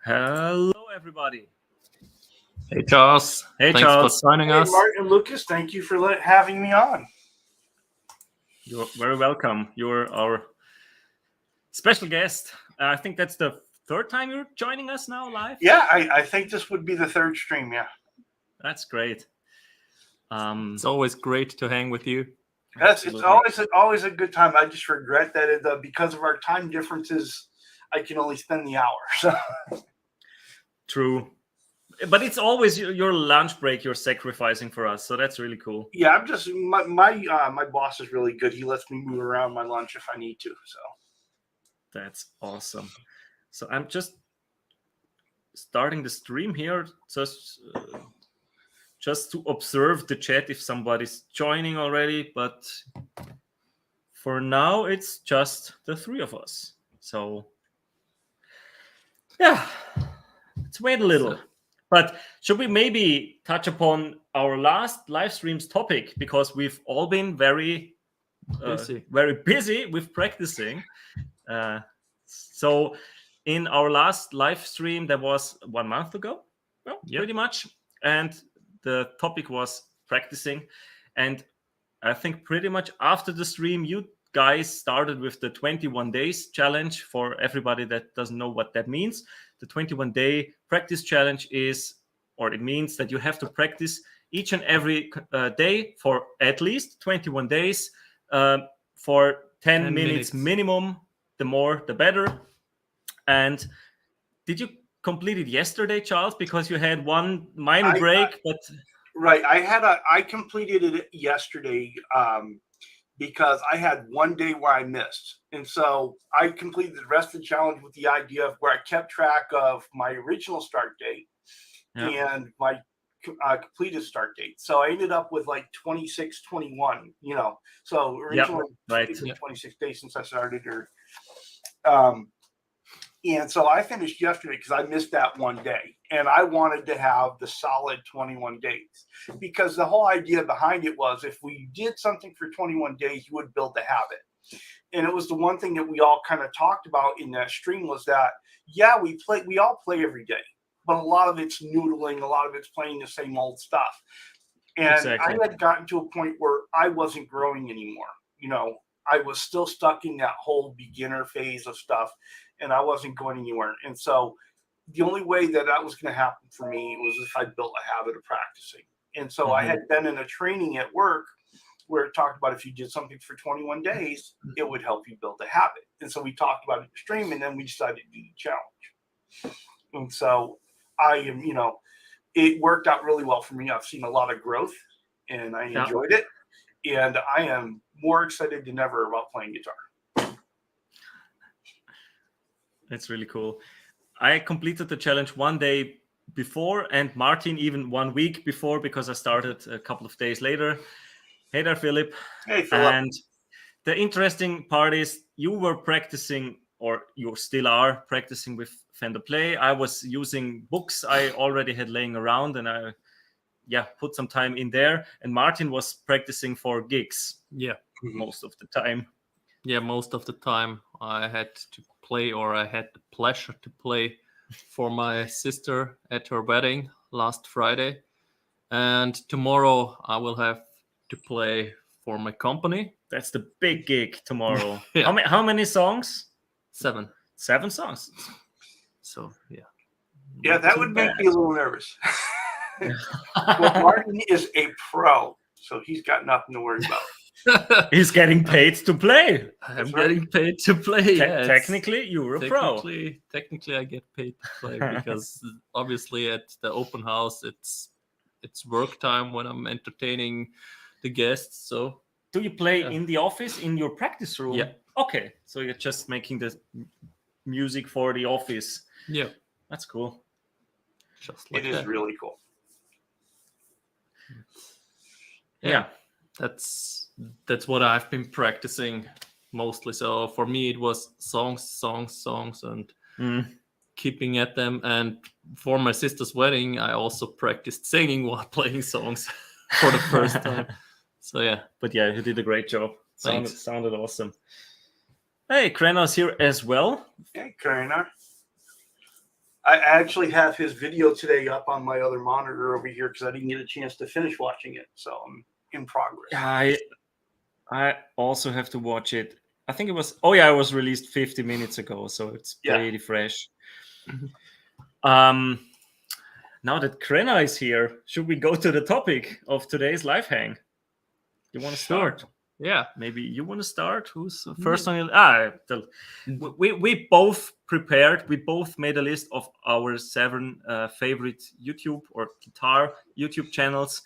Hello, everybody. Hey, Charles. Hey, Thanks Charles. for joining us. Martin and Lukas, thank you for having me on. You're very welcome. You're our special guest. I think that's the third time you're joining us now live. Yeah, I think this would be the third stream. Yeah, that's great. It's always great to hang with you. It's always a good time. I just regret that because of our time differences, I can only spend the hour. So. True. But it's always your lunch break you're sacrificing for us, so that's really cool. Yeah, I'm just my boss is really good. He lets me move around my lunch if I need to. So that's awesome. So I'm just starting the stream here, just to observe the chat if somebody's joining already. But for now, it's just the three of us. So yeah, let's wait a little. But should we maybe touch upon our last live stream's topic, because we've all been very busy with practicing. So in our last live stream, that was 1 month ago, pretty much. And the topic was practicing. And I think pretty much after the stream, you guys started with the 21 days challenge. For everybody that doesn't know what that means, the 21-day practice challenge means that you have to practice each and every day for at least 21 days for 10 minutes minimum. The more, the better. And did you complete it yesterday, Charles? Because you had one minor break, but right, I completed it yesterday. Because I had 1 day where I missed. And so I completed the rest of the challenge with the idea of where I kept track of my original start date and my completed start date. So I ended up with like 26, 21, So originally it took 26 days since I started. And so I finished yesterday because I missed that 1 day. And I wanted to have the solid 21 days, because the whole idea behind it was if we did something for 21 days, you would build the habit. And it was the one thing that we all kind of talked about in that stream was that, we all play every day, but a lot of it's noodling, a lot of it's playing the same old stuff. And I had gotten to a point where I wasn't growing anymore. I was still stuck in that whole beginner phase of stuff, and I wasn't going anywhere. And so the only way that was going to happen for me was if I built a habit of practicing. And so I had been in a training at work where it talked about if you did something for 21 days, it would help you build a habit. And so we talked about it in the stream, and then we decided to do the challenge. And so it worked out really well for me. I've seen a lot of growth, and I enjoyed it. And I am more excited than ever about playing guitar. That's really cool. I completed the challenge 1 day before, and Martin even 1 week before, because I started a couple of days later. Hey there, Phillip. Hey, Phillip. And the interesting part is you were practicing, or you still are practicing with Fender Play. I was using books I already had laying around, and I put some time in there. And Martin was practicing for gigs. Yeah. Most of the time. Yeah, most of the time I had to play, or I had the pleasure to play for my sister at her wedding last Friday. And tomorrow I will have to play for my company. That's the big gig tomorrow. How many songs? 7. 7 songs. So, yeah. Yeah, that would make me a little nervous. But Martin is a pro, so he's got nothing to worry about. He's getting paid to play. I'm getting paid to play. Technically, you're a pro. Technically, I get paid to play because obviously at the open house, it's work time when I'm entertaining the guests. So, do you play in the office, in your practice room? Yeah. Okay, so you're just making the music for the office. Yeah, that's cool. Just like it is really cool. Yeah. That's what I've been practicing mostly. So for me, it was songs, and keeping at them. And for my sister's wedding, I also practiced singing while playing songs for the first time. So yeah. But yeah, you did a great job. Sounded awesome. Hey, Krenar's here as well. Hey, Krenar. I actually have his video today up on my other monitor over here because I didn't get a chance to finish watching it. So I'm in progress. I also have to watch it. I think it was, it was released 50 minutes ago, so it's pretty fresh. Now that Krenar is here, should we go to the topic of today's live hang? You want to start? Yeah. Maybe you want to start? Who's first on your... We both prepared. We both made a list of our 7 favorite YouTube or guitar YouTube channels.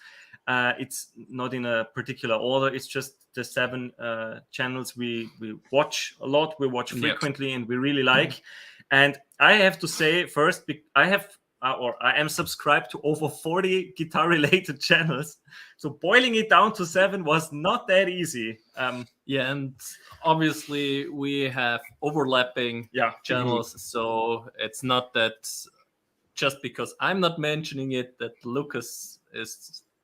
It's not in a particular order. It's just the 7 channels we watch a lot. We watch frequently and we really like. And I have to say first, I am subscribed to over 40 guitar-related channels. So boiling it down to 7 was not that easy. And obviously we have overlapping channels. So it's not that just because I'm not mentioning it, that Lukas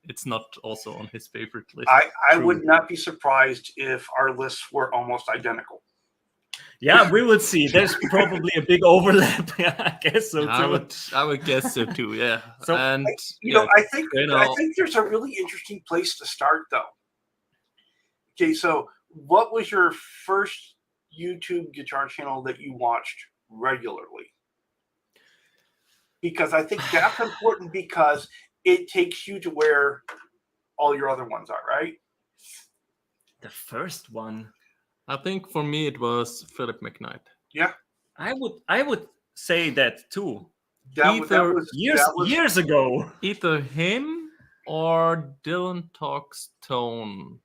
it's not also on his favorite list. I would not be surprised if our lists were almost identical. Yeah, we will see. There's probably a big overlap. I guess so too. I would guess so too. Yeah. So, and I think there's a really interesting place to start, though. Okay, so what was your first YouTube guitar channel that you watched regularly? Because I think that's important because it takes you to where all your other ones are, right? The first one. I think for me it was Phillip McKnight. Yeah, I would say that too. That was years ago. Either him or Dylan Talks Tone.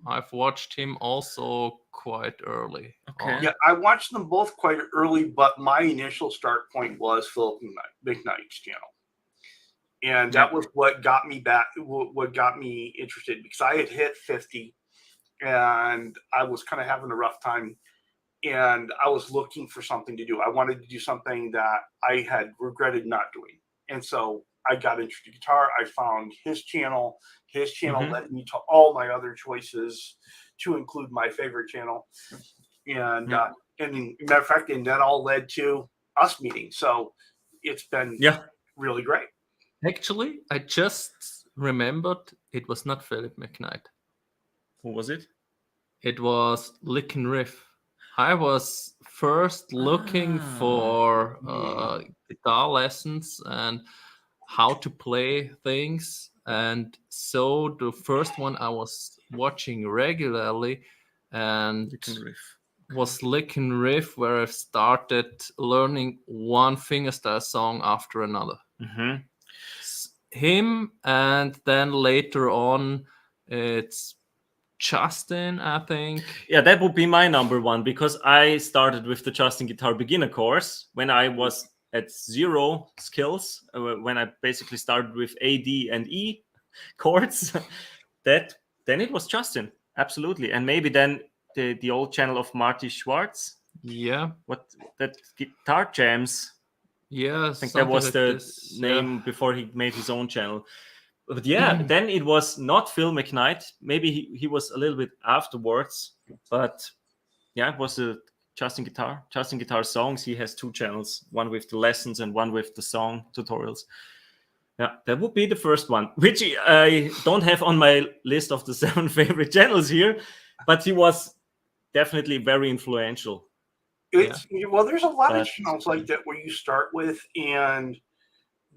I've watched him also quite early. Okay. Yeah, I watched them both quite early, but my initial start point was Phillip McKnight's channel. And that was what got me interested, because I had hit 50 and I was kind of having a rough time and I was looking for something to do. I wanted to do something that I had regretted not doing. And so I got interested in guitar. I found his channel. His channel led me to all my other choices, to include my favorite channel. And matter of fact, and that all led to us meeting. So it's been really great. Actually, I just remembered it was not Phillip McKnight. Who was it? It was LickNRiff. I was first looking for guitar lessons and how to play things. And so the first one I was watching regularly and was LickNRiff, where I started learning one fingerstyle song after another. Him, and then later on it's Justin, I think. Yeah, that would be my number one, because I started with the Justin Guitar beginner course when I was at 0 skills, when I basically started with A, D, and E chords. Then it was Justin, absolutely. And maybe then the old channel of Marty Schwartz. Yeah. What, that Guitar Jams. Yeah, I think that was like the name before he made his own channel. But then it was not Phil McKnight. Maybe he was a little bit afterwards. But it was a Justin Guitar. Justin Guitar songs. He has 2 channels, one with the lessons and one with the song tutorials. Yeah, that would be the first one, which I don't have on my list of the 7 favorite channels here. But he was definitely very influential. Well, there's a lot of channels like that where you start with, and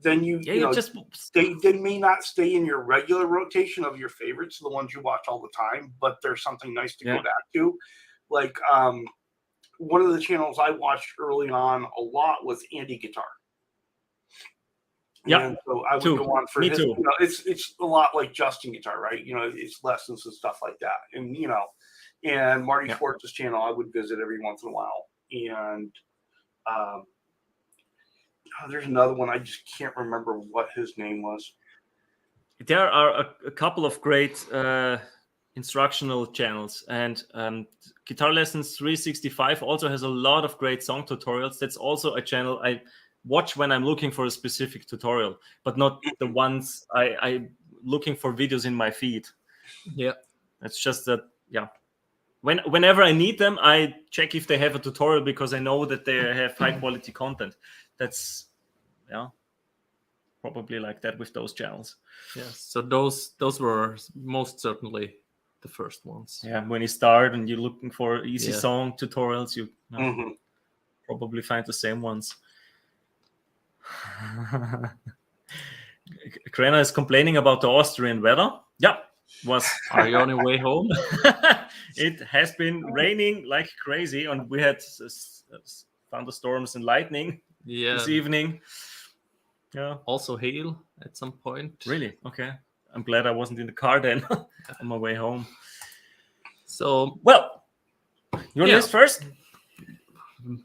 then they may not stay in your regular rotation of your favorites, the ones you watch all the time, but there's something nice to go back to. Like one of the channels I watched early on a lot was Andy Guitar. Yeah, and so I would go on for his. Too. It's a lot like Justin Guitar, right? It's lessons and stuff like that, and and Marty Schwartz's channel I would visit every once in a while. And there's another one, I just can't remember what his name was. There are a couple of great instructional channels, and Guitar Lessons 365 also has a lot of great song tutorials. That's also a channel I watch when I'm looking for a specific tutorial, but not the ones I'm looking for videos in my feed. Yeah, it's just that whenever I need them, I check if they have a tutorial, because I know that they have high quality content. That's yeah, probably like that with those channels. Yeah, so those were most certainly the first ones. Yeah, when you start and you're looking for easy Yeah. song tutorials, you Mm-hmm. probably find the same ones. Krenar is complaining about the Austrian weather. Yeah, Are you on your way home? It has been raining like crazy, and we had thunderstorms and lightning this evening. Yeah. Also hail at some point. Really? Okay. I'm glad I wasn't in the car then on my way home. So, well, your list first?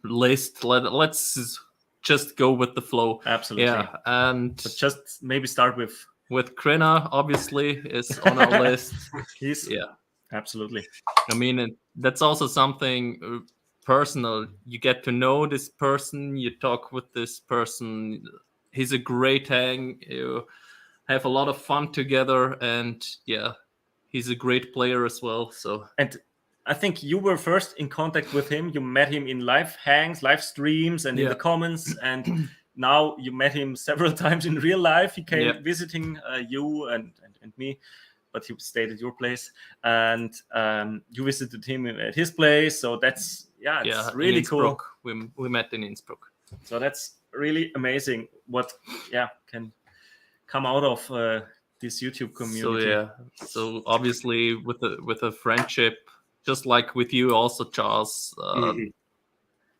Let's just go with the flow. Absolutely. Yeah, and but just maybe start with Krenar, obviously, is on our list. Absolutely. I mean, that's also something personal. You get to know this person, you talk with this person. He's a great hang. You have a lot of fun together, and yeah, he's a great player as well. So, and I think you were first in contact with him. You met him in live hangs, live streams, and in the comments. And now you met him several times in real life. He came visiting you and me, but he stayed at your place. And you visited him at his place. So that's it's really cool. We met in Innsbruck. So that's really amazing what can come out of this YouTube community. So obviously with a friendship, just like with you also, Charles,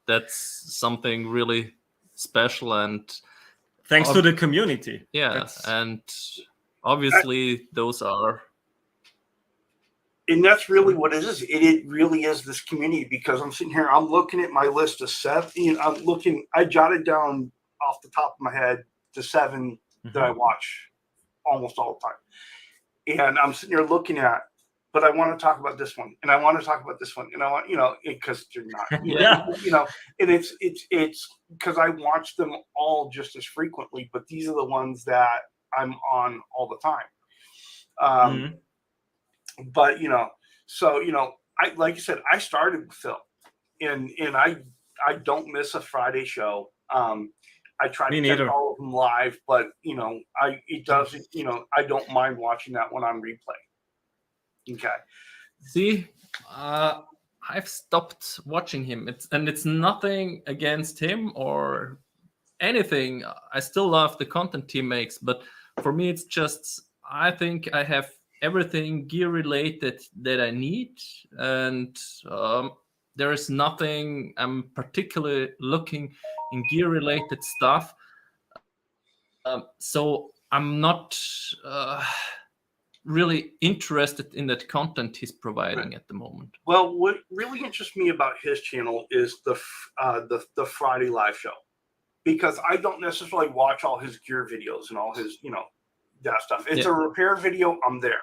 that's something really special, and thanks to the community. And obviously those are, and that's really what it is. It really is this community, because I'm sitting here, I'm looking at my list of 7. I jotted down off the top of my head the 7 that I watch almost all the time. And I'm sitting here looking at, but I want to talk about this one, and I want to talk about this one, and I want, because you're not, and it's because I watch them all just as frequently, but these are the ones that I'm on all the time. But so I, like you said, I started with Phil, and I don't miss a Friday show. I try to catch all of them live, but I don't mind watching that one on replay. Okay. See, I've stopped watching him. It's nothing against him or anything. I still love the content he makes, but for me, it's just, I think I have everything gear related that I need, and there is nothing I'm particularly looking in gear related stuff. So I'm not really interested in that content he's providing at the moment. Well, what really interests me about his channel is the Friday live show, because I don't necessarily watch all his gear videos and all his that stuff. It's a repair video, I'm there,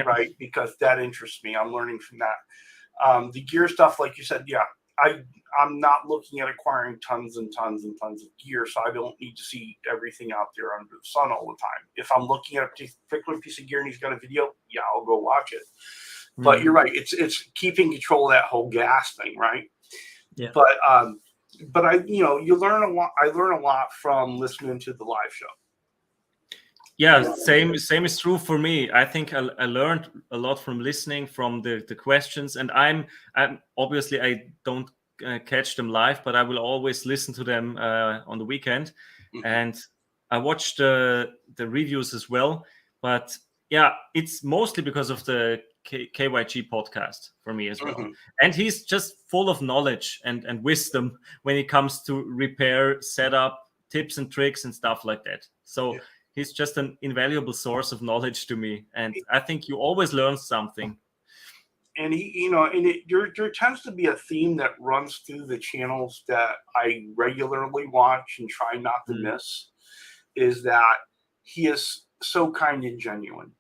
right? Because that interests me. I'm learning from that. The gear stuff, like you said, I'm not looking at acquiring tons and tons and tons of gear, so I don't need to see everything out there under the sun all the time. If I'm looking at a particular piece of gear and he's got a video, I'll go watch it. But you're right; it's keeping control of that whole gas thing, right? Yeah. But I, you learn a lot. I learn a lot from listening to the live show. Yeah, same is true for me. I think I learned a lot from listening, from the questions, and I'm obviously I don't catch them live, but I will always listen to them on the weekend, and I watch the reviews as well. But it's mostly because of the KYG podcast for me as well, and he's just full of knowledge and wisdom when it comes to repair, setup, tips and tricks and stuff like that. So. He's just an invaluable source of knowledge to me, and I think you always learn something. And there tends to be a theme that runs through the channels that I regularly watch and try not to miss, is that he is so kind and genuine,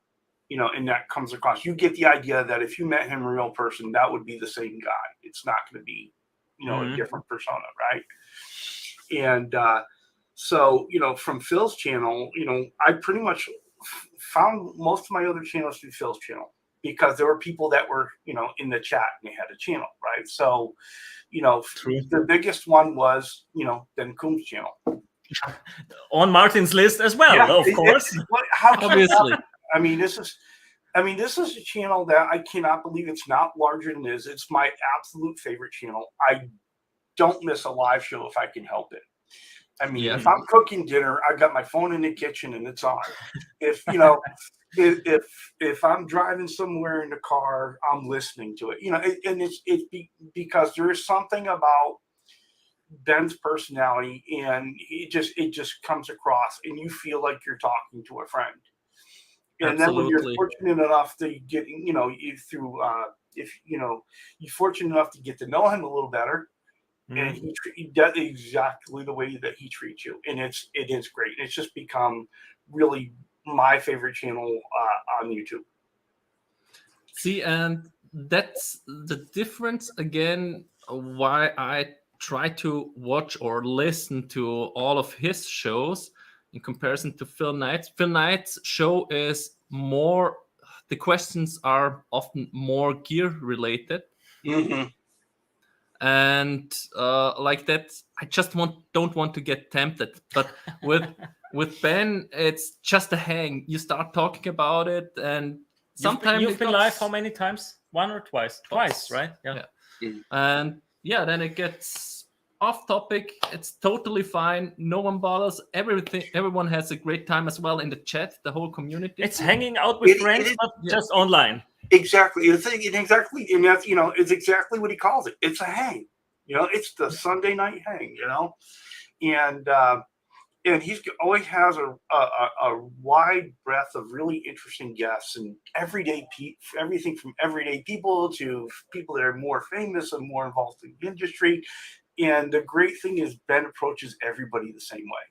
and that comes across. You get the idea that if you met him in real person, that would be the same guy. It's not going to be, a different persona, right? And so, from Phil's channel, I pretty much found most of my other channels through Phil's channel, because there were people that were, in the chat and they had a channel, right? So, the biggest one was, then Coombs channel. on Martin's list as well, of course. How Obviously. I mean, this is a channel that I cannot believe it's not larger than this. It's my absolute favorite channel. I don't miss a live show if I can help it. I mean, if I'm cooking dinner, I've got my phone in the kitchen and it's on. If if I'm driving somewhere in the car, I'm listening to it. And it's because there is something about Ben's personality, and it just comes across, and you feel like you're talking to a friend. And then when you're fortunate enough to get, you're fortunate enough to get to know him a little better, and he does exactly the way that he treats you, and it is great. It's just become really my favorite channel on YouTube. See, and that's the difference again. Why I try to watch or listen to all of his shows in comparison to Phil Knight's. Phil Knight's show is more. The questions are often more gear related. Mm-hmm. And like that, I just don't want to get tempted. But with Ben, it's just a hang. You start talking about it, and sometimes you've been live how many times? One or twice? Twice, right? Yeah. And then it gets off topic. It's totally fine. No one bothers. Everyone has a great time as well in the chat. The whole community. It's hanging out with friends, but just online. Exactly. And that's, it's exactly what he calls it. It's a hang. It's the Sunday night hang. And he's always has a wide breadth of really interesting guests and everything from everyday people to people that are more famous and more involved in the industry. And the great thing is Ben approaches everybody the same way.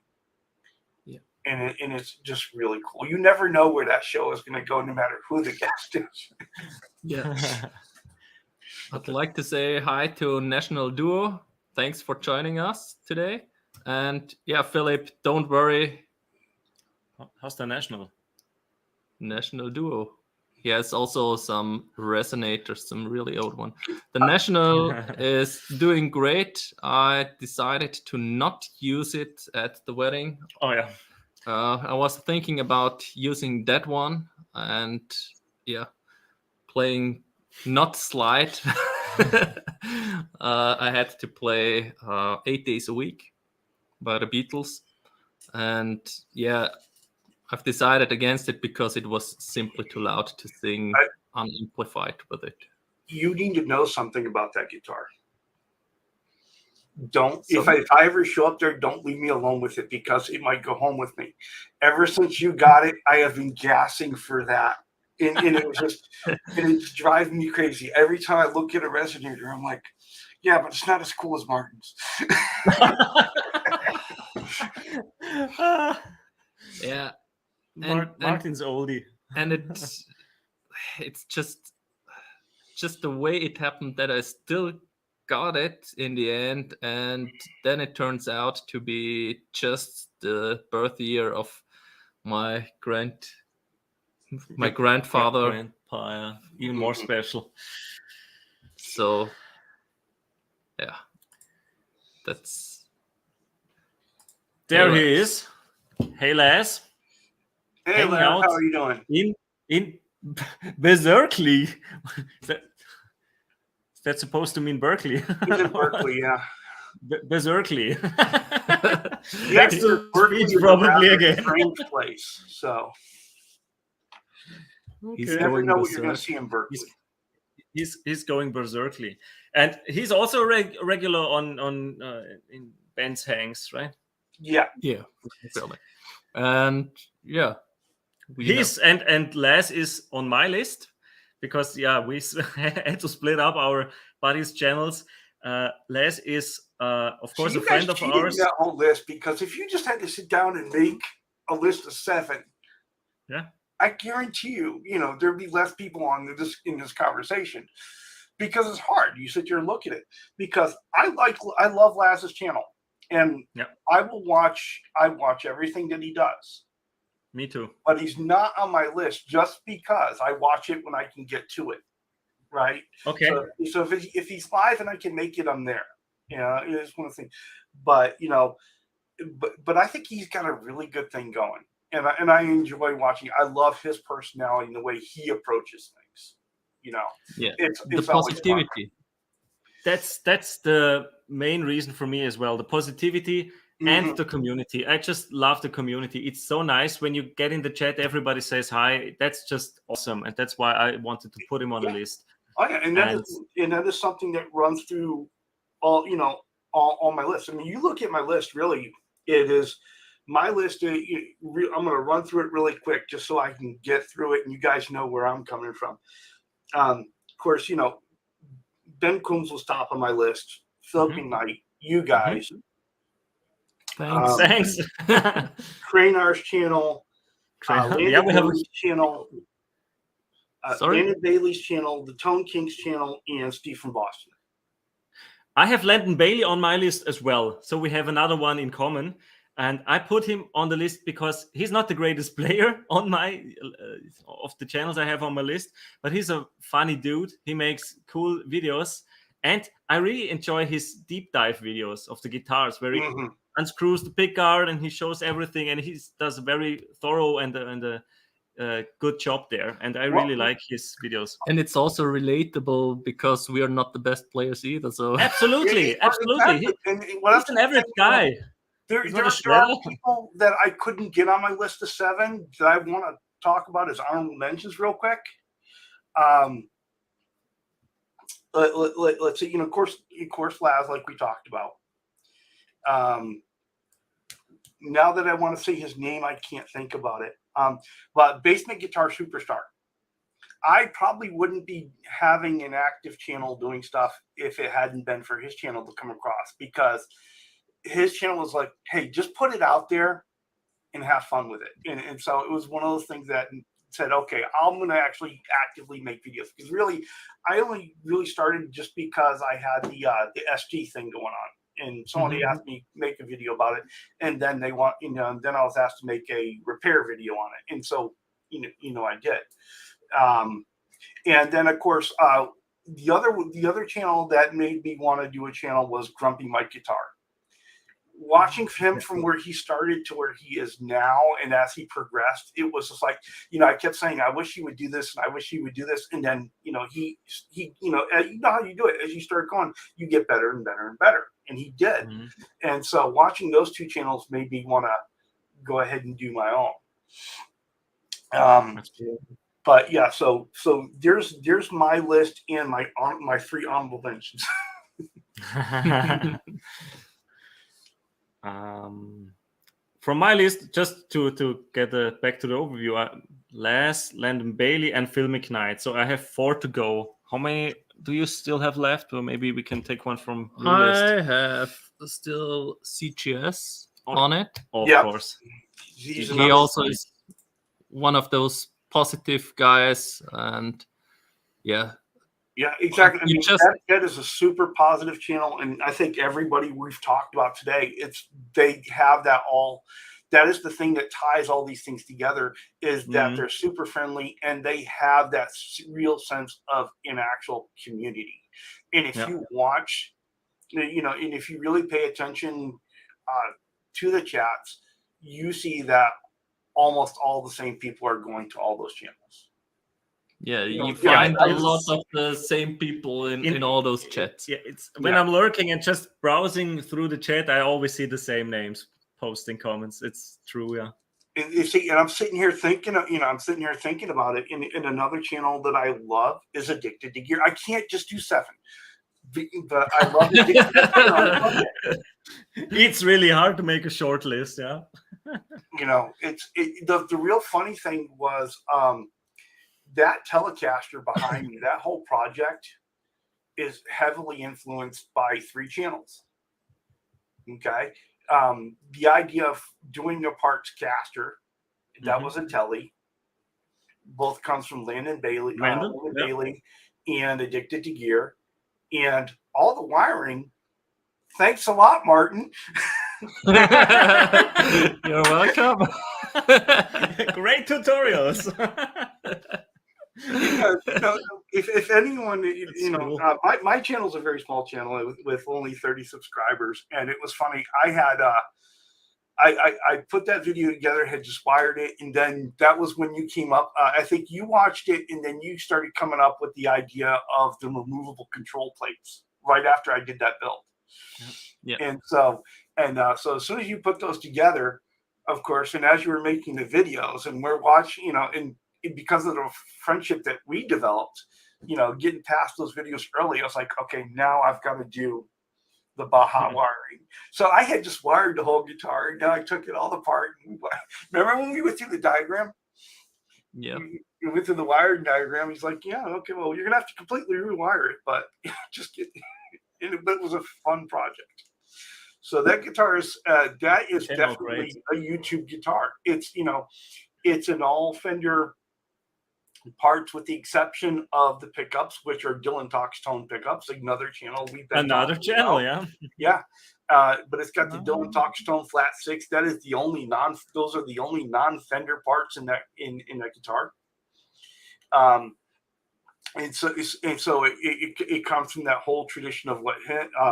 And it's just really cool. You never know where that show is going to go, no matter who the guest is. Yeah. I'd like to say hi to National Duo. Thanks for joining us today. And Phillip, don't worry. How's the National Duo? He has also some resonators, some really old one. The National is doing great. I decided to not use it at the wedding. Oh, yeah. I was thinking about using that one and playing not slide. I had to play 8 days a week by the Beatles, and I've decided against it because it was simply too loud to sing unamplified with it. You need to know something about that guitar. If I ever show up there, don't leave me alone with it, because it might go home with me. Ever since you got it, I have been gassing for that. And it was just, and it's driving me crazy. Every time I look at a resonator, I'm like, yeah, but it's not as cool as Martin's. Martin's oldie. And it's just the way it happened that I still got it in the end, and then it turns out to be just the birth year of my grandfather. Grandpa, even more special. So that's there. He is. Hey, Laz. Hey, Laz, how are you doing? In Berkeley. That's supposed to mean Berkeley. He's in Berkeley, yeah. Berkeley. Next to Berkeley, probably again. Strange place. So you never know what you're going to see in Berkeley. He's going berserkly, and he's also regular on in Ben's hangs, right? Yeah. And and Laz is on my list, because we had to split up our buddies' channels. Laz is of course a friend of ours. That whole list, because if you just had to sit down and make a list of 7, I guarantee you, there'd be less people in this conversation, because it's hard. You sit there and look at it, because I love Laz's channel, and I watch everything that he does. Me too. But he's not on my list just because I watch it when I can get to it. Right. Okay. So if he's live and I can make it, I'm there. It's one of the things. But but I think he's got a really good thing going, and I enjoy watching. I love his personality and the way he approaches things. It's the positivity. That's the main reason for me as well. The positivity and the community. I just love the community. It's so nice when you get in the chat, everybody says hi. That's just awesome, and that's why I wanted to put him on the list. Oh yeah, and that is something that runs through all my lists. I mean, you look at my list. Really, it is my list. I'm going to run through it really quick just so I can get through it, and you guys know where I'm coming from. Of course, Ben Coombs was top of my list. Phillip McKnight, you guys. Thanks. Krenar's channel. Landon Bailey's channel. Landon Bailey's channel, the Tone King's channel, and Steve from Boston. I have Landon Bailey on my list as well. So we have another one in common. And I put him on the list because he's not the greatest player on my of the channels I have on my list, but he's a funny dude. He makes cool videos, and I really enjoy his deep dive videos of the guitars, where he unscrews the pickguard and he shows everything, and he does a very thorough and a good job there. And I really like his videos. And it's also relatable because we are not the best players either. So absolutely. Exactly. He's an average guy. There are people that I couldn't get on my list of 7 that I want to talk about as honorable mentions real quick. Let's see, of course, Laz, like we talked about. Now that I want to say his name, I can't think about it. But Basement Guitar Superstar. I probably wouldn't be having an active channel doing stuff if it hadn't been for his channel to come across, because his channel was like, hey, just put it out there and have fun with it. And so it was one of those things that said, okay, I'm going to actually actively make videos. Because really, I only really started just because I had the SG thing going on. And somebody asked me to make a video about it. And then they want, and then I was asked to make a repair video on it. And so, I did. And then, of course, the other channel that made me want to do a channel was Grumpy Mike Guitar. Watching him from where he started to where he is now, and as he progressed, it was just like, I kept saying, I wish he would do this, and I wish he would do this, and then, he how you do it. As you start going, you get better and better and better, and he did. And so watching those 2 channels made me want to go ahead and do my own. But yeah, so there's my list and my 3 honorable mentions. From my list, just to get back to the overview, Laz, Landon Bailey, and Phil McKnight. So I have 4 to go. How many do you still have left? Or maybe we can take one from your list. I have still CGS on it. Of course. He also is one of those positive guys, and yeah. Yeah, exactly. I mean, that is a super positive channel, and I think everybody we've talked about today, they have that all. That is the thing that ties all these things together, is that they're super friendly and they have that real sense of an actual community. And if you watch, and if you really pay attention to the chats, you see that almost all the same people are going to all those channels. Yeah, you find a lot of the same people in all those chats. Yeah, when I'm lurking and just browsing through the chat, I always see the same names posting comments. It's true, yeah. And you see, and I'm sitting here thinking, about it. And another channel that I love is Addicted to Gear. I can't just do 7, but I love it. It's really hard to make a short list, yeah. The real funny thing was. That Telecaster behind me, that whole project is heavily influenced by 3 channels. Okay. The idea of doing a parts caster, that was a Tele. Both comes from Landon Bailey, Bailey and Addicted to Gear. And all the wiring, thanks a lot, Martin. You're welcome. Great tutorials. If anyone, my channel is a very small channel with only 30 subscribers, and it was funny. I had I put that video together, had just wired it, and then that was when you came up. I think you watched it, and then you started coming up with the idea of the removable control plates right after I did that build. Yeah. And so as soon as you put those together, of course, and as you were making the videos, and we're watching, you know, and because of the friendship that we developed, you know, getting past those videos early, I was like, okay, now I've got to do the Baja wiring. So I had just wired the whole guitar, and now I took it all apart. Remember when we went through the diagram? Yeah. We went through the wiring diagram. He's like, yeah, okay, well, you're gonna have to completely rewire it, but just get but it was a fun project. So that guitar is that is definitely a YouTube guitar. It's, you know, it's an all Fender parts with the exception of the pickups, which are Dylan Talks Tone pickups, another channel we've been yeah. But it's got the Dylan Talks Tone Flat 6. That is the only those are the only non-Fender parts in that that guitar. And so it comes from that whole tradition of what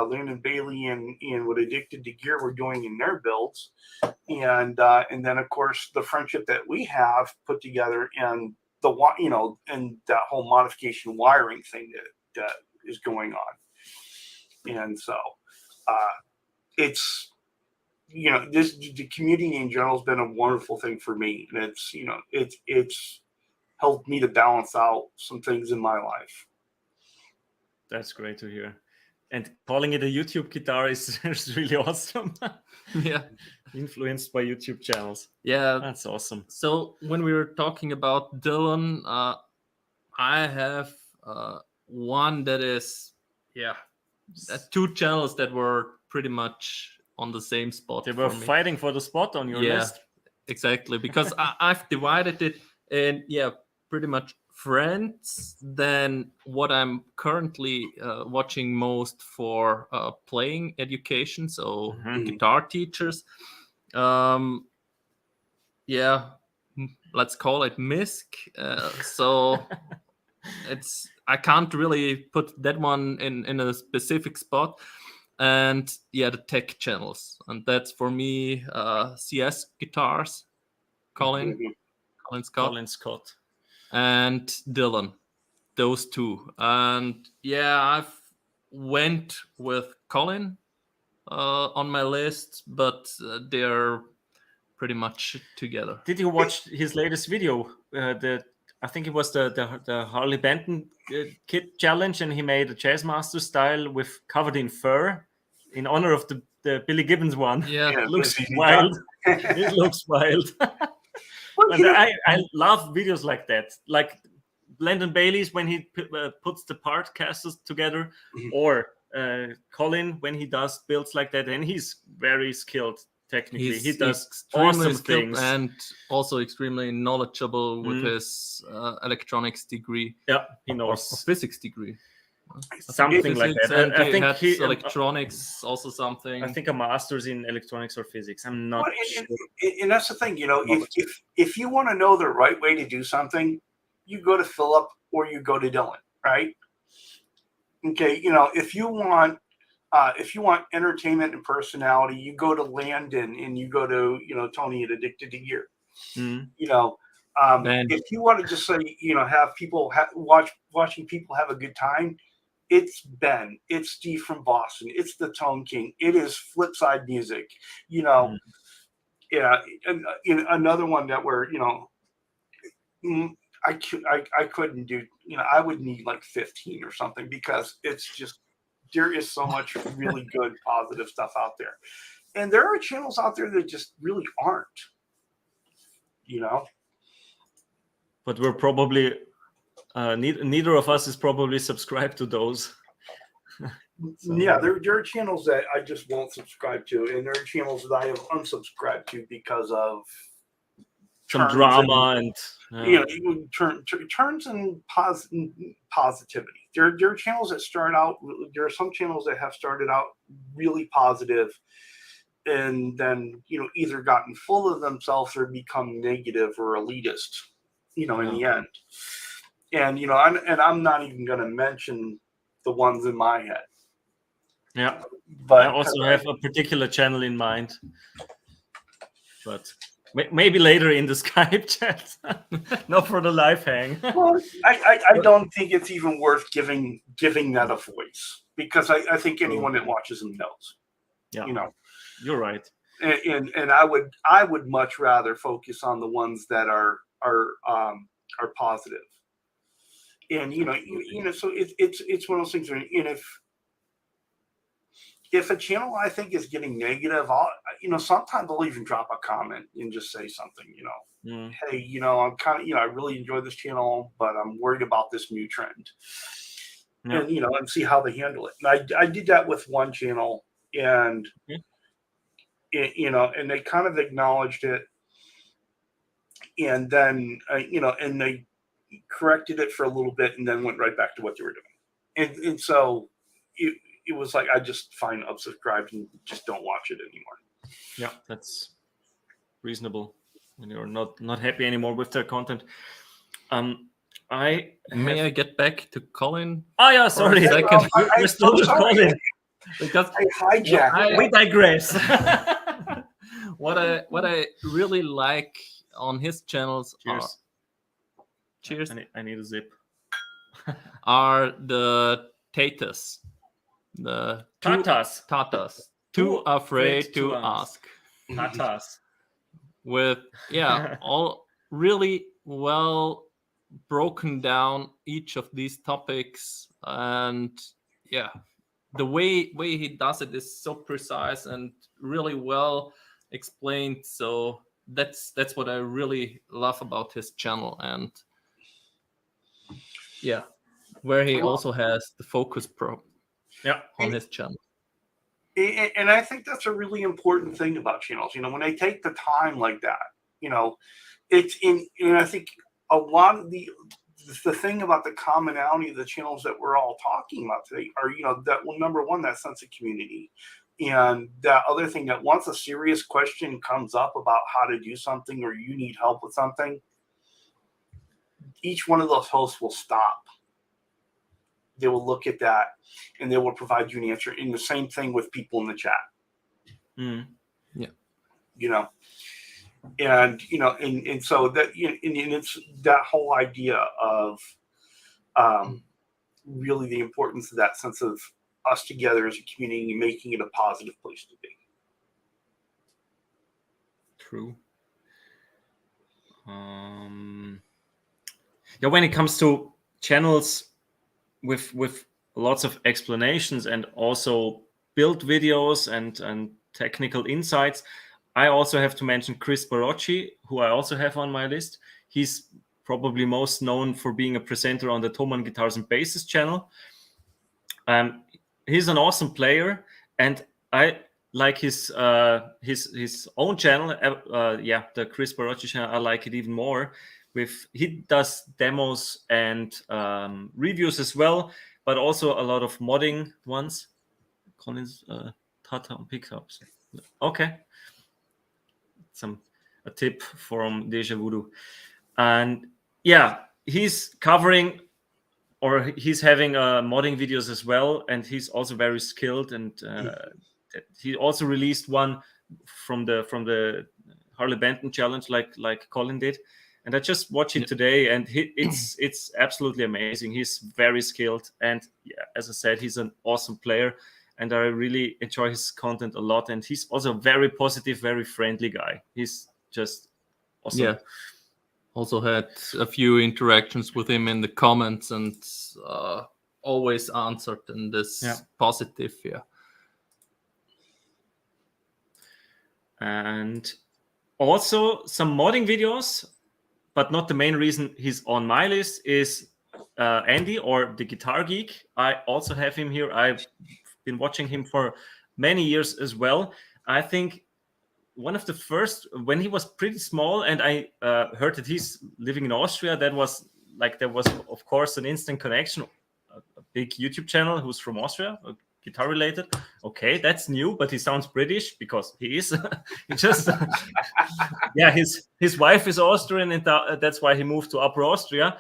Landon Bailey and what Addicted to Gear were doing in their builds, and then of course the friendship that we have put together, and the, you know, and that whole modification wiring thing that is going on. And so it's, you know, the community in general has been a wonderful thing for me, and it's, you know, it's helped me to balance out some things in my life. That's great to hear. And calling it a YouTube guitar is really awesome. Yeah. Influenced by YouTube channels. Yeah. That's awesome. So when we were talking about Dylan, I have one that is, two channels that were pretty much on the same spot. They were fighting for the spot on your list. Exactly. Because I've divided it in, pretty much friends, then what I'm currently watching most for playing education, so guitar teachers. Let's call it MISC. So I can't really put that one in a specific spot. And the tech channels, and that's for me CSGuitars, Colin Scott, and Dylan, those two. And I've went with Colin on my list, but they're pretty much together. Did you watch his latest video? I think it was the Harley Benton kit challenge, and he made a Jazzmaster style with covered in fur in honor of the Billy Gibbons one. Yeah, it looks wild. It looks wild. And I love videos like that, like Landon Bailey's when he puts the part casters together, or Colin when he does builds like that, and he's very skilled technically. He does awesome things, and also extremely knowledgeable with his electronics degree. Yeah, he knows. Or physics degree. Something like that. I think he electronics also something. I think a master's in electronics or physics. I'm not sure. And that's the thing, you know, if you want to know the right way to do something, you go to Phillip or you go to Dylan, right? Okay, you know, if you want entertainment and personality, you go to Landon and you go to, you know, Tony at Addicted to Gear. You know, if you want to just say, you know, have people watching people have a good time, it's Ben, it's Steve from Boston, it's the Tone King, it is Flipside Music, you know. And another one that where, you know, I couldn't do, you know, I would need like 15 or something, because it's just, there is so much really good positive stuff out there, and there are channels out there that just really aren't, you know. But we're probably neither of us is probably subscribed to those. So. Yeah, there are channels that I just won't subscribe to, and there are channels that I have unsubscribed to because of some drama and you know, turns and positivity. There are channels that start out. There are some channels that have started out really positive, and then, you know, either gotten full of themselves or become negative or elitist, you know, in the end. And, you know, I'm not even going to mention the ones in my head. Yeah, but I also have a particular channel in mind. but maybe later in the Skype chat. Not for the live hang. Well, I don't think it's even worth giving that a voice, because I think anyone that watches them knows. Yeah, you know, you're right. And I would much rather focus on the ones that are positive. And so it's one of those things. And if a channel I think is getting negative, sometimes I'll even drop a comment and just say something. Hey, I'm kind of I really enjoy this channel, but I'm worried about this new trend. Yeah. And see how they handle it. And I did that with one channel, and and they kind of acknowledged it, and then and they corrected it for a little bit, and then went right back to what they were doing. And so it was like, I just find unsubscribed and just don't watch it anymore. Yeah, that's reasonable when you're not happy anymore with their content. May I get back to Colin? Oh yeah, sorry. We're still with Colin. Because I hijacked. We digress. What I really like on his channels Cheers. I need a zip. Are the Tatas. The Tatas. Too afraid to ask. Tatas. With all really well broken down each of these topics, and the way he does it is so precise and really well explained. So that's what I really love about his channel, and where he also has the Focus Pro on his channel. And I think that's a really important thing about channels. When they take the time like that, it's and I think a lot of the thing about the commonality of the channels that we're all talking about today are, that number one, that sense of community. And that other thing, that once a serious question comes up about how to do something, or you need help with something, each one of those hosts will stop. They will look at that and they will provide you an answer. And the same thing with people in the chat. And so that, and it's that whole idea of really the importance of that sense of us together as a community and making it a positive place to be. True. When it comes to channels with lots of explanations and also build videos and technical insights, I also have to mention Kris Barocsi, who I also have on my list. He's probably most known for being a presenter on the Thomann Guitars and Basses channel. He's an awesome player, and I like his own channel. The Kris Barocsi channel, I like it even more. He does demos and reviews as well, but also a lot of modding ones. Colin's Tata on pickups. Okay. A tip from Deja Voodoo. And he's covering, or he's having modding videos as well, and he's also very skilled, and he also released one from the Harley Benton challenge like Colin did, and I just watched it today, and it's absolutely amazing. He's very skilled, and as I said, he's an awesome player, and I really enjoy his content a lot. And he's also a very positive, very friendly guy. He's just awesome. Yeah. Also had a few interactions with him in the comments, and always answered in this positive. Yeah. And also some modding videos, but not the main reason he's on my list, is Andy, or TheGuitarGeek. I also have him here. I've been watching him for many years as well. I think one of the first, when he was pretty small, and I heard that he's living in Austria, there was of course an instant connection. A big YouTube channel who's from Austria, guitar related. Okay, that's new, but he sounds British because he is. He just his wife is Austrian, and that's why he moved to Upper Austria.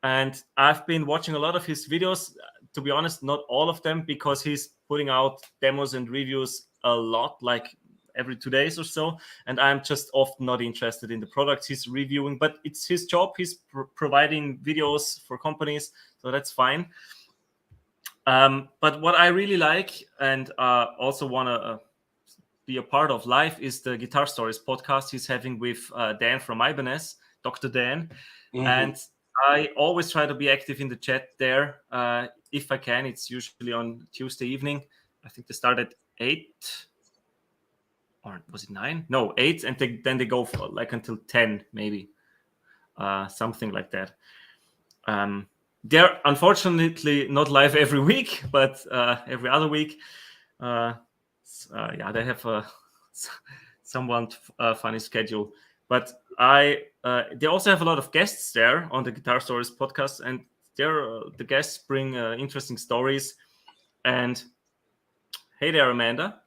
And I've been watching a lot of his videos. To be honest, not all of them, because he's putting out demos and reviews a lot, like every 2 days or so, and I'm just often not interested in the products he's reviewing, but it's his job. He's providing videos for companies, so that's fine. But what I really like and also want to be a part of live is the Guitar Stories podcast he's having with Dan from Ibanez, Dr. Dan. And I always try to be active in the chat there if I can. It's usually on Tuesday evening. I think they start at 8, or was it 9? No, 8, and then they go for like until 10 maybe, something like that. They're unfortunately not live every week, but every other week. They have a somewhat funny schedule. But they also have a lot of guests there on the Guitar Stories podcast, and the guests bring interesting stories. And hey there, Amanda.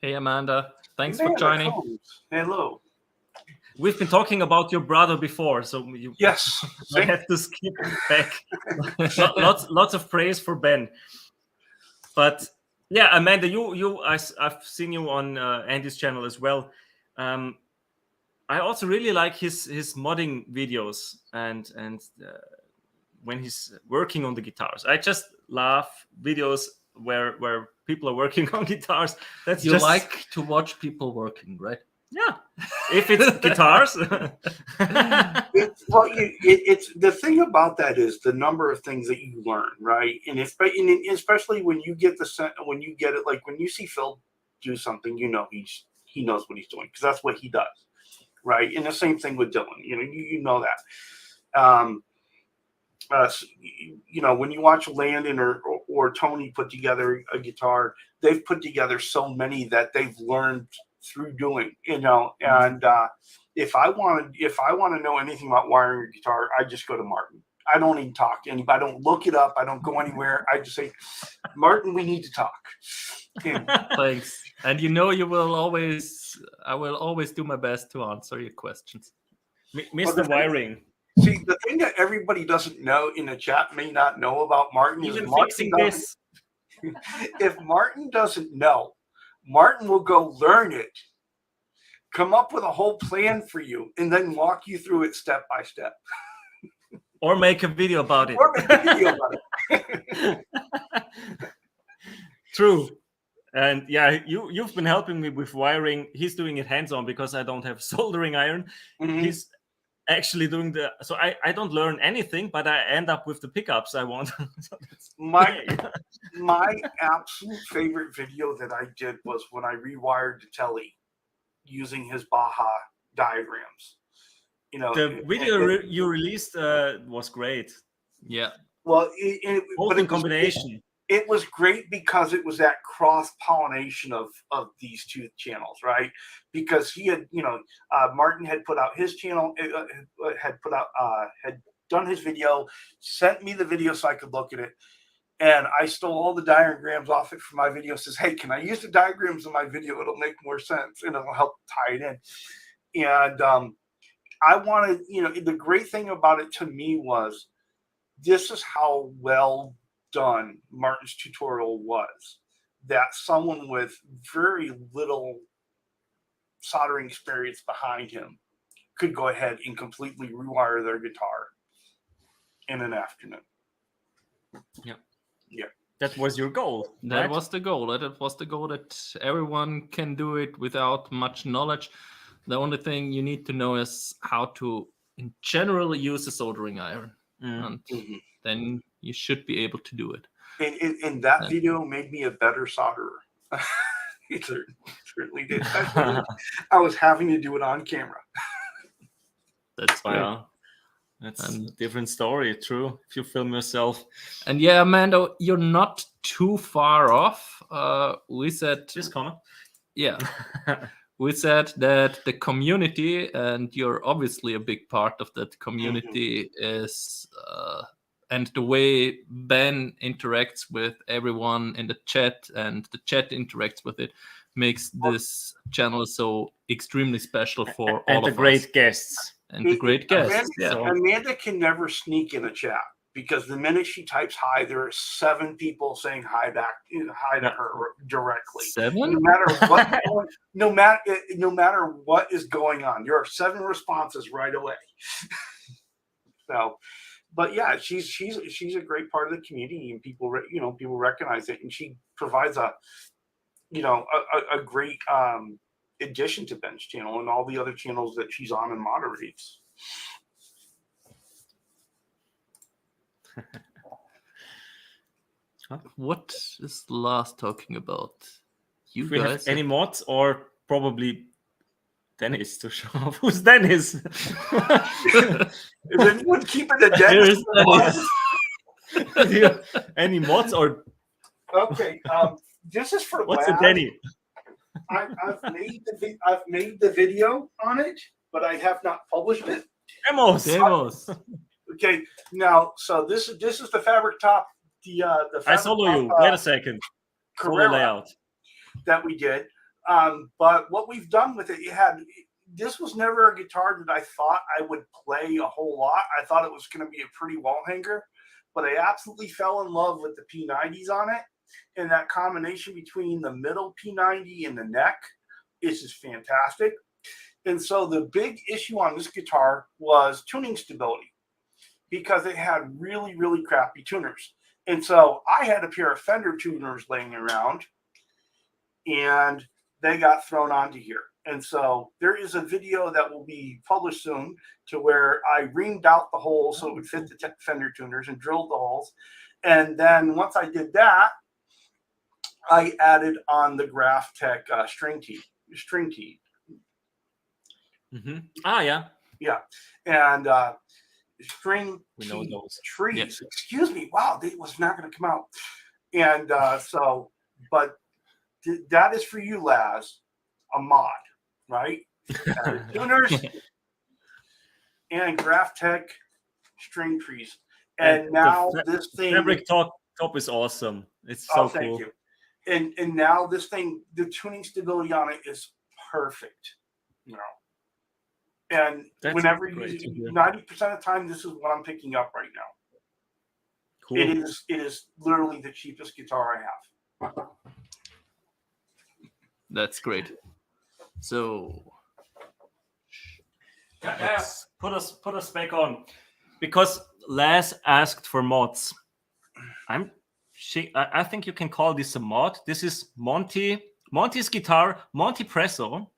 Hey, Amanda. Thanks for joining. Hello. We've been talking about your brother before, so yes, I have to skip back. lots of praise for Ben. But yeah, Amanda, I've seen you on Andy's channel as well. I also really like his modding videos and when he's working on the guitars. I just love videos where people are working on guitars. You like to watch people working, right? Yeah, if it's guitars. It's the thing about that is the number of things that you learn, right? And especially when you get it, like when you see Phil do something, you know he knows what he's doing because that's what he does, right? And the same thing with Dylan, you know that. When you watch Landon or Tony put together a guitar, they've put together so many that they've learned through doing, and if I want to know anything about wiring a guitar, I just go to Martin. I don't even talk to anybody. I don't look it up. I don't go anywhere. I just say, Martin, we need to talk. Thanks. And I will always do my best to answer your questions. Mr. Wiring. See, the thing that everybody doesn't know in the chat may not know about Martin is fixing this. If Martin doesn't know, Martin will go learn it, come up with a whole plan for you, and then walk you through it step by step. Or make a video about it. True. And yeah, you've been helping me with wiring. He's doing it hands-on because I don't have a soldering iron. Mm-hmm. He's actually doing so I don't learn anything, but I end up with the pickups I want. My absolute favorite video that I did was when I rewired the Telly using his Baja diagrams. The video you released was great. Yeah. Well, both in combination. It was great because it was that cross-pollination of these two channels, right? Because he had, Martin had put out his channel, had done his video, sent me the video so I could look at it, and I stole all the diagrams off it for my video. Says, hey, can I use the diagrams in my video? It'll make more sense and it'll help tie it in. And I wanted, the great thing about it to me was this is how well done Martin's tutorial was, that someone with very little soldering experience behind him could go ahead and completely rewire their guitar in an afternoon. Yeah. That was your goal. That was the goal. That was the goal, that everyone can do it without much knowledge. The only thing you need to know is how to, in general, use a soldering iron. And then you should be able to do it. And that video made me a better solderer. It certainly did. I was having to do it on camera. That's great. Wow. That's a different story, true, if you film yourself. And yeah, Amanda, you're not too far off. We said... Just comment. Yeah. We said that the community, and you're obviously a big part of that community, is... and the way Ben interacts with everyone in the chat and the chat interacts with it makes this channel so extremely special for all of us. And the great guests. And the great guests. Amanda can never sneak in a chat. because the minute she types hi, there are 7 people saying hi to her directly. 7? No matter what is going on, there are 7 responses right away. So, but yeah, she's a great part of the community, and people recognize it, and she provides a great addition to Ben's channel and all the other channels that she's on and moderates. What is Laz talking about? You if we guys have any mods, or probably Dennis to show off. Who's Dennis? Is anyone keeping the Dennis? Any mods or? Okay, this is for what's Laz. a Denny? I've made the video on it, but I have not published it. Demos. Okay, now so this is the fabric top. The I solo you. Wait a second. Solo layout that we did. But what we've done with it, this was never a guitar that I thought I would play a whole lot. I thought it was going to be a pretty wall hanger, but I absolutely fell in love with the P90s on it, and that combination between the middle P90 and the neck is just fantastic. And so the big issue on this guitar was tuning stability, because it had really, really crappy tuners. And so I had a pair of Fender tuners laying around, and they got thrown onto here. And so there is a video that will be published soon to where I reamed out the holes so it would fit the Fender tuners and drilled the holes. And then once I did that, I added on the Graph Tech string tee. Mm-hmm. Ah, yeah. Yeah. And string trees. Yes. Excuse me. Wow, it was not going to come out. And but that is for you, Laz, a mod, right? Tuners and Graph Tech string trees. And now this thing. Fabric top is awesome. It's so thank cool. you. And now this thing, the tuning stability on it is perfect. And that's whenever 90% of the time, this is what I'm picking up right now. Cool. It is literally the cheapest guitar I have. That's great. So put us back on, because Laz asked for mods. I think you can call this a mod. This is Monty's guitar, Monty Presso.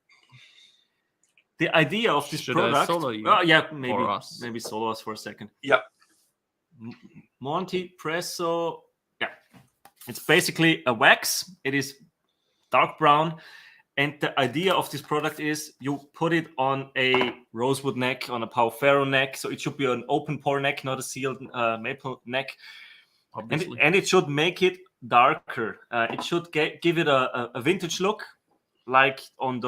The idea of this product. Maybe solo us for a second. Yep. Monty Presso. Yeah, it's basically a wax. It is dark brown, and the idea of this product is you put it on a rosewood neck, on a Pau Ferro neck, so it should be an open pore neck, not a sealed maple neck. And it should make it darker. It should give it a vintage look, like on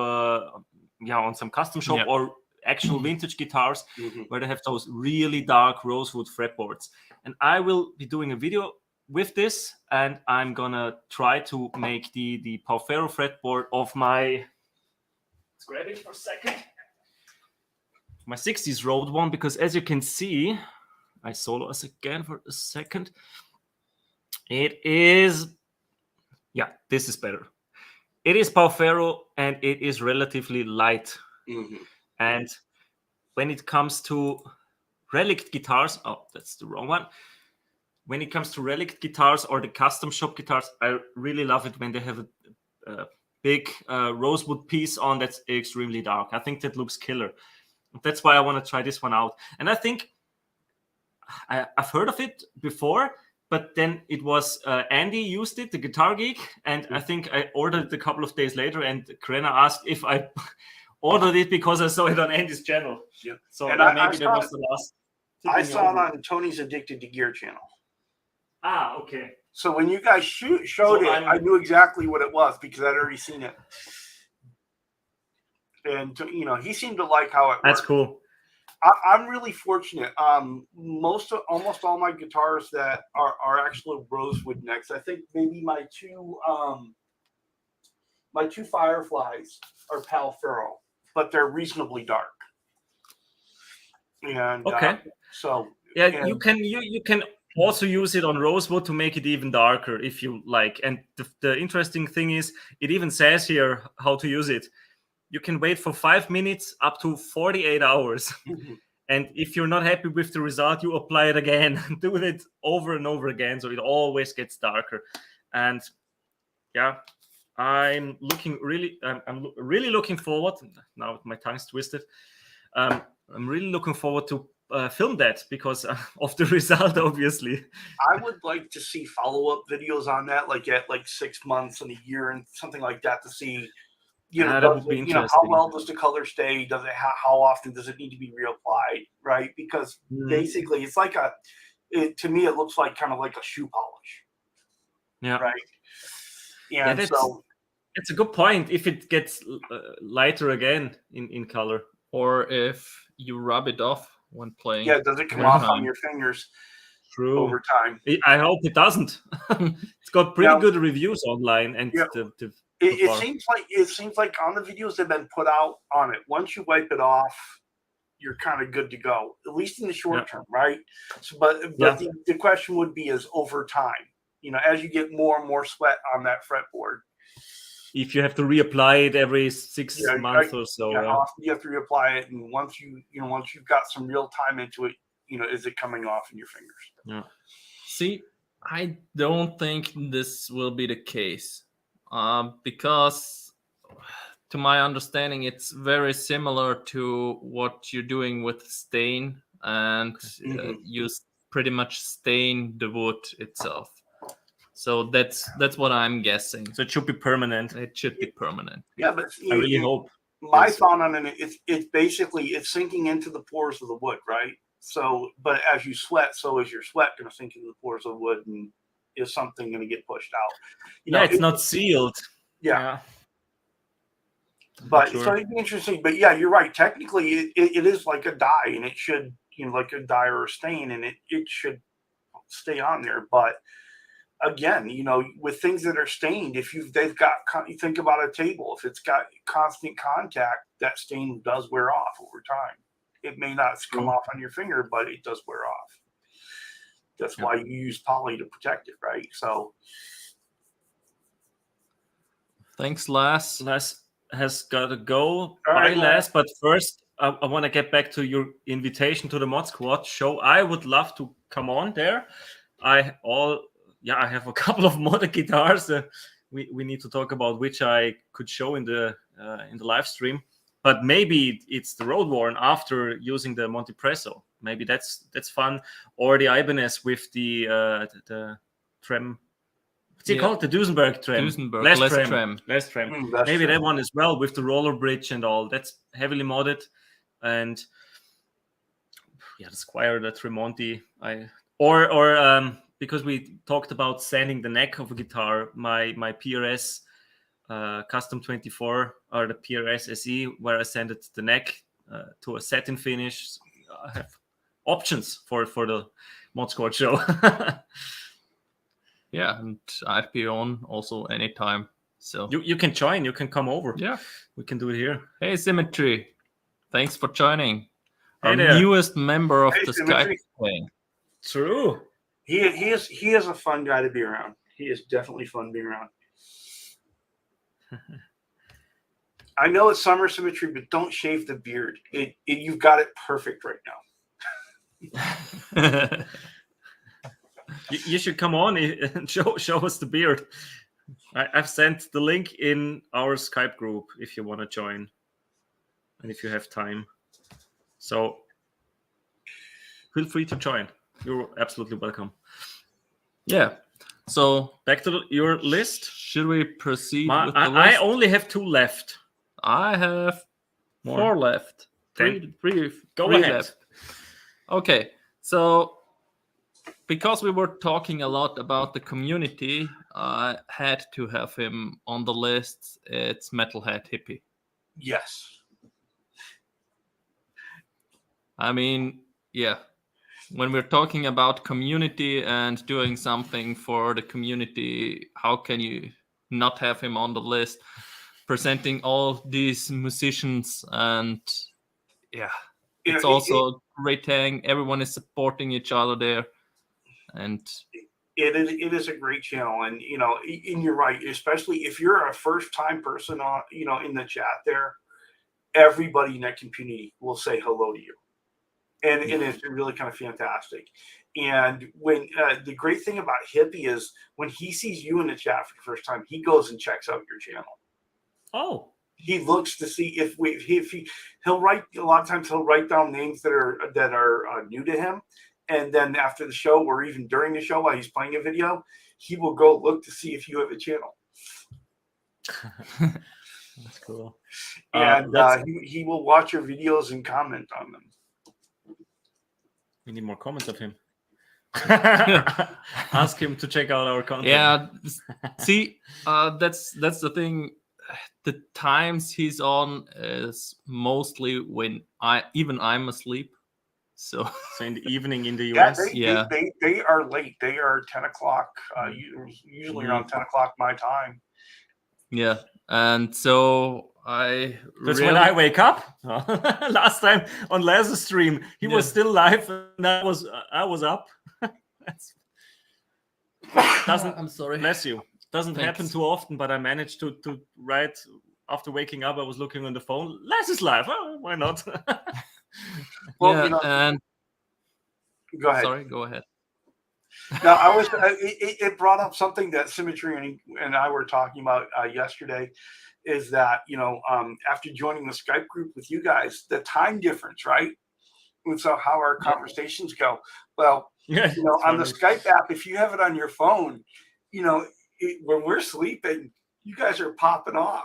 some custom shop or actual vintage guitars, where they have those really dark rosewood fretboards. And I will be doing a video with this, and I'm gonna try to make the Pau Ferro fretboard of my. Let's grab it for a second. My 60s Road one, because as you can see, I solo us again for a second. It is, this is better. It is Pau Ferro, and it is relatively light. And when it comes to relic guitars, that's the wrong one. When it comes to relic guitars or the custom shop guitars, I really love it when they have a big rosewood piece on that's extremely dark. I think that looks killer. That's why I want to try this one out. And I think I've heard of it before, but then it was Andy used it, the Guitar Geek, and I think I ordered it a couple of days later, and Krenar asked if I ordered it because I saw it on Andy's channel. Yeah. So maybe that was the last. I saw it on Tony's Addicted to Gear channel. Ah, okay. So when you guys showed it, I knew exactly what it was because I'd already seen it. And he seemed to like how it worked. That's cool. I'm really fortunate. Almost all my guitars that are actually rosewood necks. I think maybe my two Fireflies are Pau Ferro, but they're reasonably dark. And okay. So Yeah, you can also use it on rosewood to make it even darker if you like. And the interesting thing is, it even says here how to use it. You can wait for 5 minutes up to 48 hours. And if you're not happy with the result, you apply it again. Do it over and over again, so it always gets darker. And yeah, I'm really looking forward. Now my tongue's twisted. I'm really looking forward to film that because of the result, obviously. I would like to see follow-up videos on that, like at 6 months and a year and something like that, to see, that would be interesting. how well does the color stay? Does it how often does it need to be reapplied? Right, because basically it's like to me it looks like kind of like a shoe polish. Yeah. Right. And it's a good point. If it gets lighter again in color, or if you rub it off when playing. Yeah, does it come off on your fingers? True. Over time. I hope it doesn't. It's got pretty good reviews online, and it seems like on the videos that have been put out on it, once you wipe it off, you're kind of good to go, at least in the short term, right? So, but the question would be is over time, as you get more and more sweat on that fretboard. If you have to reapply it every 6 months or so. How often you have to reapply it, and once you've got some real time into it, is it coming off in your fingers? Yeah. See, I don't think this will be the case, because to my understanding, it's very similar to what you're doing with stain, and you pretty much stain the wood itself. So that's what I'm guessing. So it should be permanent. It should be permanent. Yeah, but I really hope. My thought on it, it's basically it's sinking into the pores of the wood, right? So, but as you sweat, so is your sweat going to sink into the pores of the wood, and is something going to get pushed out? It's not sealed. Yeah. But so it'd be interesting. But yeah, you're right. Technically, it is like a dye, and it should, like a dye or a stain, and it should stay on there. But again, with things that are stained, you think about a table, if it's got constant contact, that stain does wear off over time. It may not come off on your finger, but it does wear off. That's why you use poly to protect it, right? So thanks, Laz. Laz has got to go. Bye, Laz. But first, I want to get back to your invitation to the Mod Squad show. I would love to come on there. I have a couple of modern guitars. We need to talk about which I could show in the live stream. But maybe it's the Road Worn after using the Montepresso. Maybe that's fun. Or the Ibanez with the trem. What's it called? The Duesenberg trem. Less trem. Maybe that one as well with the roller bridge and all. That's heavily modded. And the Squire, the Tremonti. Because we talked about sanding the neck of a guitar, my PRS Custom 24 or the PRS SE, where I sanded the neck to a satin finish. I have options for the Mod Squad show. Yeah, and I'd be on also anytime. So you can join. You can come over. Yeah, we can do it here. Hey, SmyTree, thanks for joining. Hey our there. Newest member of the Skype clan. True. He is a fun guy to be around. He is definitely fun to be around. I know it's summer SmyTree, but don't shave the beard. You've got it perfect right now. You should come on and show us the beard. I've sent the link in our Skype group if you want to join and if you have time. So feel free to join. You're absolutely welcome. Yeah. So back to your list. Should we proceed with the list? I only have 2 left. I have 4 left. Three ahead. left. Okay. So because we were talking a lot about the community, I had to have him on the list. It's Metalhead Hippie. Yes. I mean, yeah. When we're talking about community and doing something for the community, how can you not have him on the list? Presenting all these musicians and it's also a great hang. Everyone is supporting each other there, and it is a great channel. And and you're right, especially if you're a first-time person on in the chat there, everybody in that community will say hello to you, and it's really kind of fantastic. And when the great thing about Hippie is when he sees you in the chat for the first time, he goes and checks out your channel. Oh. He looks to see if he'll write, a lot of times he'll write down names that are new to him, and then after the show or even during the show while he's playing a video, he will go look to see if you have a channel. That's cool. And he will watch your videos and comment on them. We need more comments of him. Ask him to check out our content. Yeah, see, that's the thing. The times he's on is mostly when I'm asleep. So in the evening in the US. They are late. They are 10 o'clock. Usually around 10 o'clock my time. Yeah, and so that's when I wake up. Last time on Laz's stream, he was still live, and I was up. I'm sorry. Bless you. Doesn't happen too often, but I managed to write after waking up. I was looking on the phone. Laz is live. Oh, why not? Well, and go ahead. Sorry, go ahead. Now, it brought up something that Smytree and I were talking about yesterday. Is that after joining the Skype group with you guys, the time difference, right? And so how our conversations go. Well, on the Skype app, if you have it on your phone, when we're sleeping, you guys are popping off.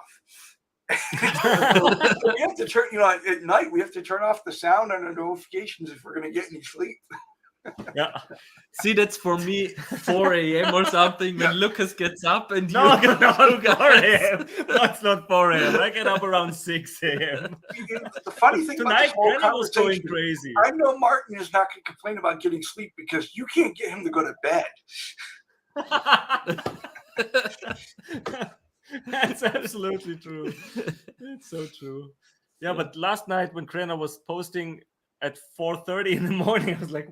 We have to turn, at night, we have to turn off the sound and the notifications if we're going to get any sleep. Yeah. See, that's for me 4 a.m. or something when Lukas gets up and no, 4 a.m. That's not 4 a.m. I get up around 6 a.m. The funny thing tonight, about was going crazy. I know Martin is not going to complain about getting sleep because you can't get him to go to bed. That's absolutely true. It's so true. Yeah, but last night when Krenar was posting at 4:30 in the morning, I was like,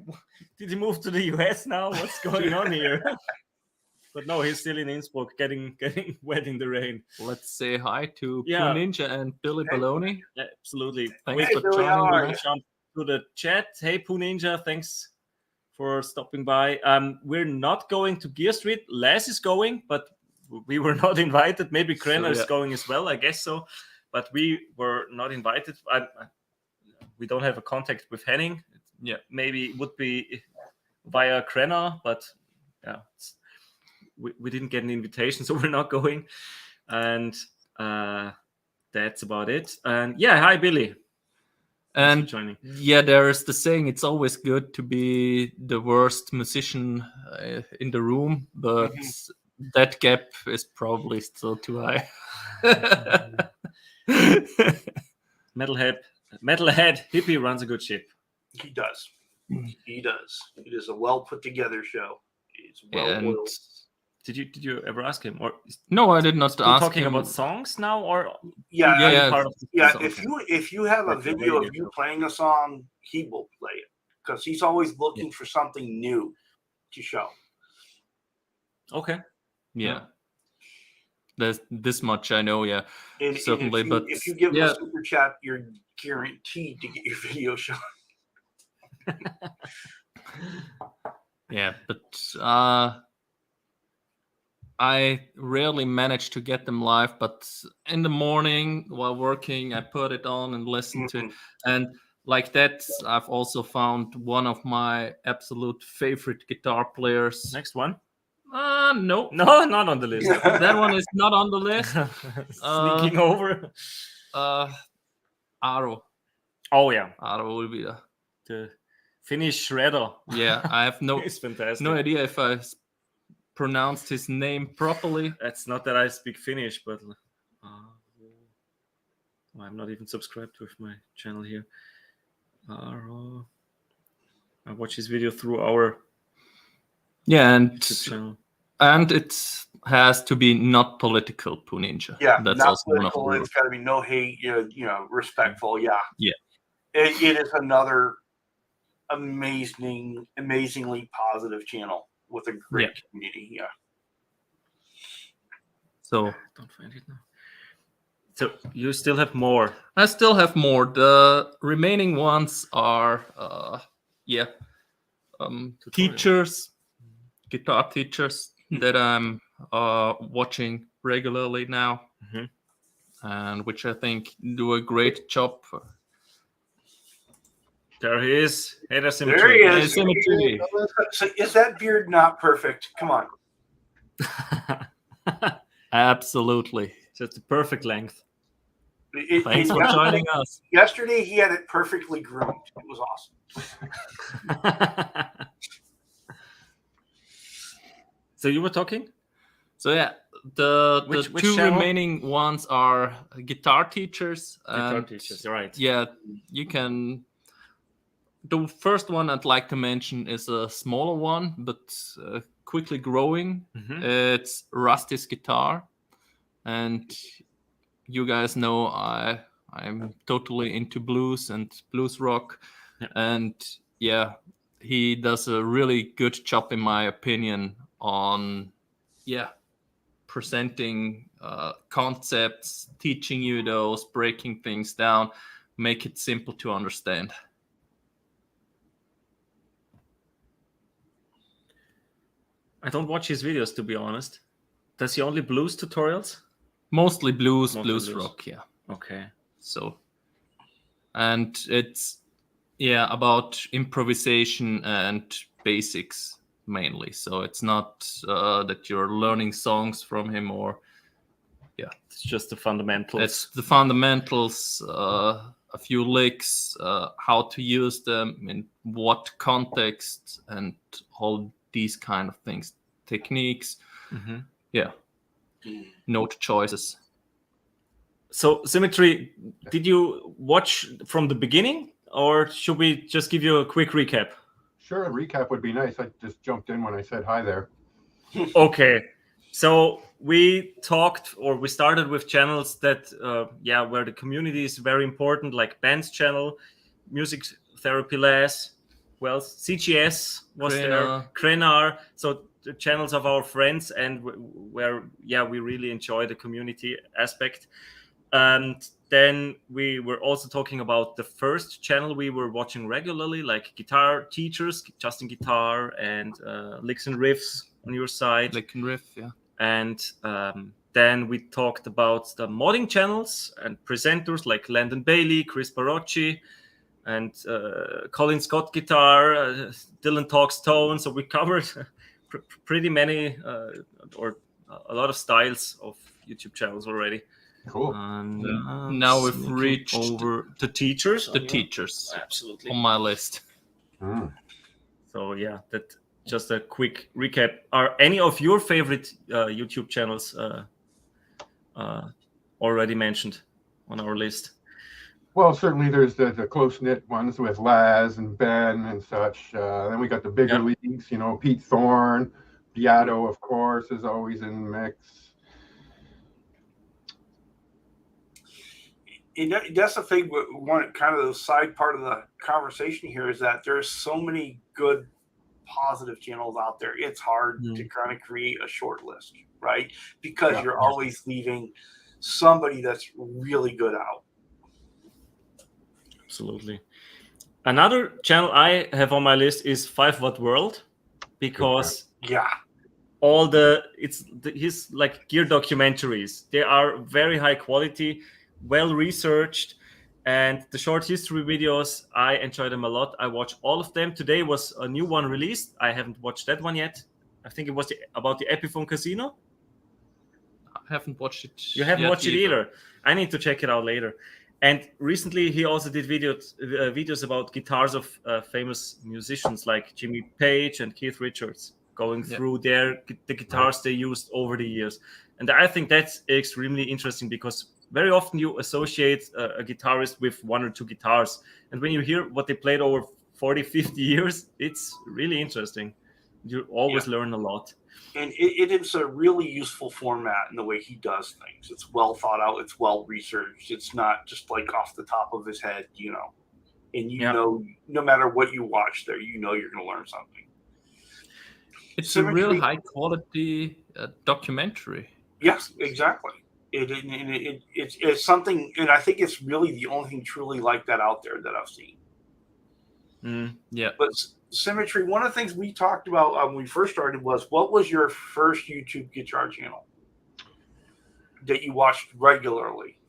did he move to the US now? What's going on here? But no, he's still in Innsbruck getting wet in the rain. Let's say hi to Poo Ninja and Billy Baloney. Yeah, absolutely. Thanks for joining. Jump to the chat. Hey, Poo Ninja, thanks for stopping by. We're not going to Gear Street. Laz is going, but we were not invited. Maybe Krenar is going as well, I guess so. But we were not invited. We don't have a contact with Henning. Yeah, maybe it would be via Krenar, but yeah, we didn't get an invitation, so we're not going. And that's about it. And yeah, hi Billy. And yeah, there is the saying, it's always good to be the worst musician in the room, but that gap is probably still too high. Metalhead Hippie runs a good ship. He does. He does. It is a well put together show. It's well oiled. Did you ever ask him? Or no, I did not ask talking him. about songs now, or yeah. If you have a video of you playing a song, he will play it because he's always looking for something new to show. Okay. Yeah. There's this much I know, and certainly. But if you give him a super chat, you're guaranteed to get your video shown. Yeah, but I rarely manage to get them live. But in the morning while working, I put it on and listen to it, and like that, I've also found one of my absolute favorite guitar players. Next one. No, not on the list. That one is not on the list. Sneaking over. Aro. Oh yeah, Aro will be the Finnish shredder. Yeah, I have it's fantastic. No idea if I pronounced his name properly. It's not that I speak Finnish, but I'm not even subscribed with my channel here. Aro. I watch his video through our and it has to be not political, Poo Ninja. Yeah, that's not also political. One of the it's got to be no hate. Respectful. Yeah. it is another amazingly positive channel with a great community. Yeah. So don't find it now. So you still have more? I still have more. The remaining ones are teachers, guitar teachers that I'm watching regularly now, and which I think do a great job. There he is. Hey, there he is. Symmetry. So is that beard not perfect? Come on. Absolutely. Just the perfect length. Thanks for joining us. Yesterday, he had it perfectly groomed. It was awesome. So you were talking? So yeah, the which two channel? remaining ones are guitar teachers. Guitar teachers, right? Yeah, you can. The first one I'd like to mention is a smaller one, but quickly growing. It's Rusty's Guitar, and you guys know I'm totally into blues and blues rock, and yeah, he does a really good job, in my opinion, on presenting concepts, teaching you those, breaking things down, make it simple to understand. I don't watch his videos, to be honest. Does he only blues tutorials? Mostly blues rock, yeah. Okay. So, and it's about improvisation and basics mainly. So it's not that you're learning songs from him, or it's just the fundamentals. It's the fundamentals, a few licks, how to use them, in what context, and all these kind of things, techniques. Note choices. So Symmetry, did you watch from the beginning, or should we just give you a quick recap? Sure, a recap would be nice. I just jumped in when I said hi there. Okay, so we started with channels that where the community is very important, like Band's channel, Music Therapy Laz, well, CGS was there, Krenar. So the channels of our friends, and where we really enjoy the community aspect. And then we were also talking about the first channel we were watching regularly, like guitar teachers, JustinGuitar and LickNRiff on your side. LickNRiff, yeah. And then we talked about the modding channels and presenters like Landon Bailey, Kris Barocsi, and Colin Scott Guitar, Dylan Talks Tone. So we covered pretty many or a lot of styles of YouTube channels already. Cool. And now we've reached over the teachers. The teachers, absolutely, on my list. So that just a quick recap. Are any of your favorite YouTube channels already mentioned on our list? Well, certainly there's the close-knit ones with Laz and Ben and such. Then we got the bigger leagues, Pete Thorn, Beato, of course, is always in the mix. That's the thing. One kind of the side part of the conversation here is that there's so many good, positive channels out there. It's hard to kind of create a short list, right? Because you're always leaving somebody that's really good out. Absolutely. Another channel I have on my list is 5 Watt World, because all his like gear documentaries, they are very high quality, well researched, and the short history videos, I enjoy them a lot. I watch all of them. Today was a new one released. I haven't watched that one yet. I think it was about the Epiphone Casino. I haven't watched it. You haven't watched it either. I need to check it out later. And recently he also did videos about guitars of famous musicians like Jimmy Page and Keith Richards, going through the guitars they used over the years. And I think that's extremely interesting, because very often you associate a guitarist with 1 or 2 guitars. And when you hear what they played over 40, 50 years, it's really interesting. You always learn a lot. And it is a really useful format in the way he does things. It's well thought out. It's well researched. It's not just like off the top of his head, and you know, no matter what you watch there, you know you're going to learn something. It's a real high quality documentary. Yes, exactly. It's something, and I think it's really the only thing truly like that out there that I've seen. Yeah. But Symmetry, one of the things we talked about when we first started was, what was your first YouTube guitar channel that you watched regularly?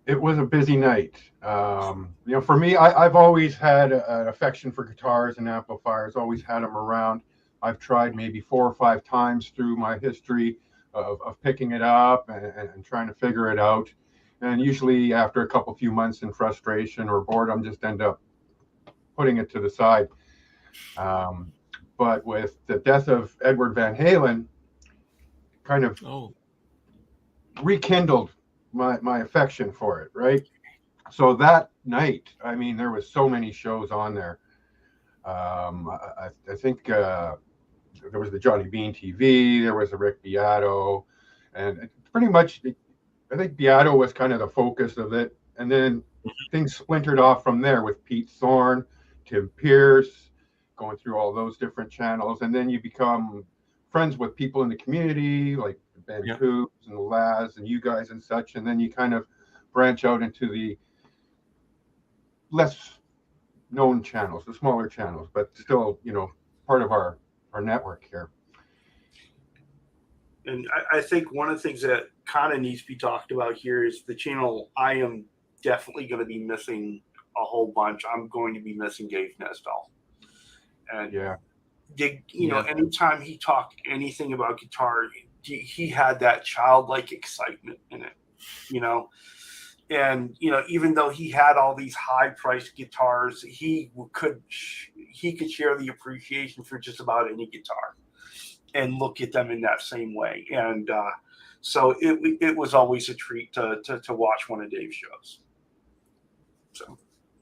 It was a busy night. You know, for me, I've always had an affection for guitars and amplifiers, always had them around. I've tried maybe 4 or 5 times through my history of picking it up and trying to figure it out. And usually after a few months in frustration or boredom, just end up putting it to the side. But with the death of Edward Van Halen, kind of rekindled my affection for it, right? So that night, I mean, there was so many shows on there. I think there was the Johnny Bean TV, there was the Rick Beato, and pretty much, I think Beato was kind of the focus of it. And then things splintered off from there with Pete Thorn, Tim Pierce, going through all those different channels. And then you become friends with people in the community, like Ben Coombs and Laz and you guys and such. And then you kind of branch out into the less known channels, the smaller channels, but still, you know, part of our network here. And I think one of the things that kind of needs to be talked about here is the channel. I am definitely going to be missing a whole bunch. I'm going to be missing Dave Nesdahl. And you know, anytime he talked anything about guitar, he had that childlike excitement in it, you know. And, you know, even though he had all these high-priced guitars, he could share the appreciation for just about any guitar and look at them in that same way. And so it was always a treat to watch one of Dave's shows. So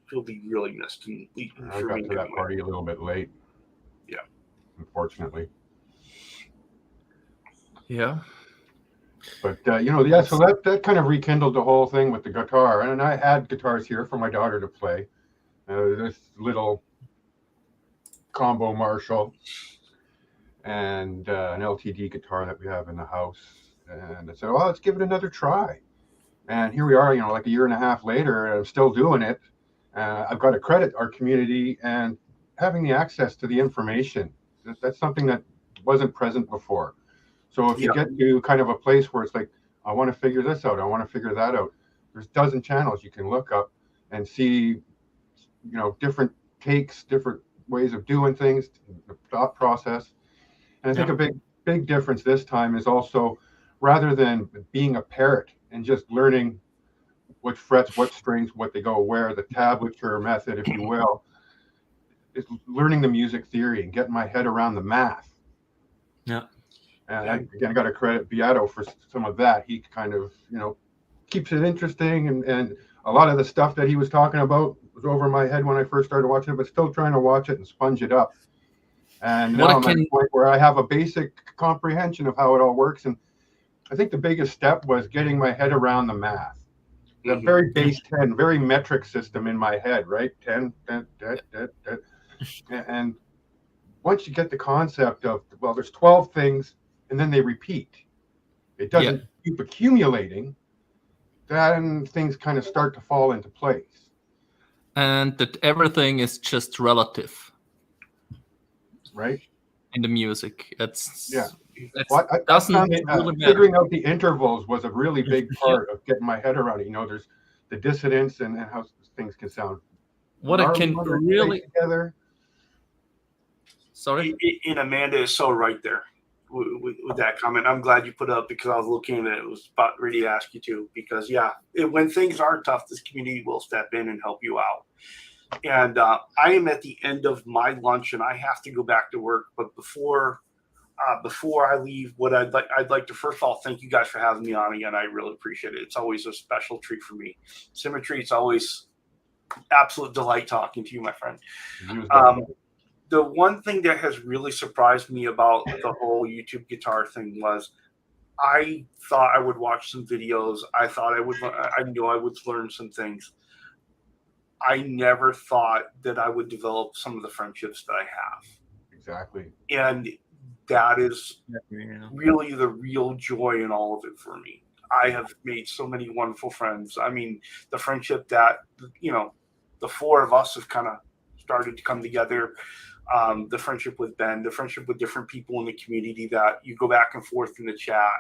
he'll be really missed. And I got to that party a little bit late. Yeah. Unfortunately. Yeah. But, you know, so that kind of rekindled the whole thing with the guitar. And I had guitars here for my daughter to play. This little combo Marshall and an LTD guitar that we have in the house. And I said, well, let's give it another try. And here we are, you know, like a year and a half later, and I'm still doing it. I've got to credit our community and having the access to the information. That's something that wasn't present before. So if you get to kind of a place where it's like, I want to figure this out, I want to figure that out, there's a dozen channels you can look up and see, you know, different takes, different ways of doing things, the thought process. And I think a big difference this time is also, rather than being a parrot and just learning what frets, what strings, what they go where, the tablature method, if you will, is learning the music theory and getting my head around the math. Yeah. And I got to credit Beato for some of that. He kind of, you know, keeps it interesting. And a lot of the stuff that he was talking about was over my head when I first started watching it, but still trying to watch it and sponge it up. And now I'm at a point where I have a basic comprehension of how it all works. And I think the biggest step was getting my head around the math. The very base 10, very metric system in my head, right? 10, 10, 10, 10, 10. And once you get the concept of, well, there's 12 things, and then they repeat. It doesn't keep accumulating. Then things kind of start to fall into place. And that everything is just relative. Right? In the music. It's figuring out the intervals was a really big part of getting my head around it. You know, there's the dissonance and how things can sound. What it can really together. Sorry? And Amanda is so right there with that comment. I'm glad you put it up because I was looking at it. It was about ready to ask you to, because when things are tough, this community will step in and help you out. And I am at the end of my lunch and I have to go back to work. But before I leave, I'd like to first of all thank you guys for having me on again. I really appreciate it. It's always a special treat for me. Symmetry, it's always absolute delight talking to you, my friend. The one thing that has really surprised me about the whole YouTube guitar thing was I thought I would watch some videos. I thought I knew I would learn some things. I never thought that I would develop some of the friendships that I have. Exactly. And that is really the real joy in all of it for me. I have made so many wonderful friends. I mean, the friendship that, the four of us have kind of started to come together. The friendship with Ben, the friendship with different people in the community that you go back and forth in the chat,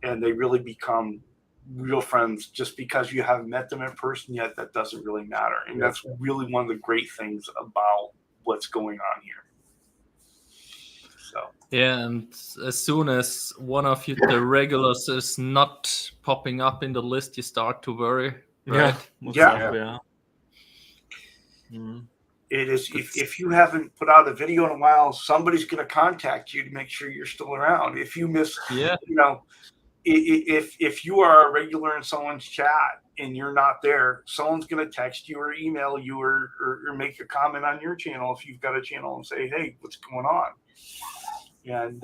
and they really become real friends. Just because you haven't met them in person yet, that doesn't really matter. And that's really one of the great things about what's going on here. So yeah, and as soon as one of the regulars is not popping up in the list, you start to worry. Right? Yeah. It is. If you haven't put out a video in a while, somebody's going to contact you to make sure you're still around. If you miss, if you are a regular in someone's chat and you're not there, someone's going to text you or email you or make a comment on your channel if you've got a channel and say, "Hey, what's going on?" And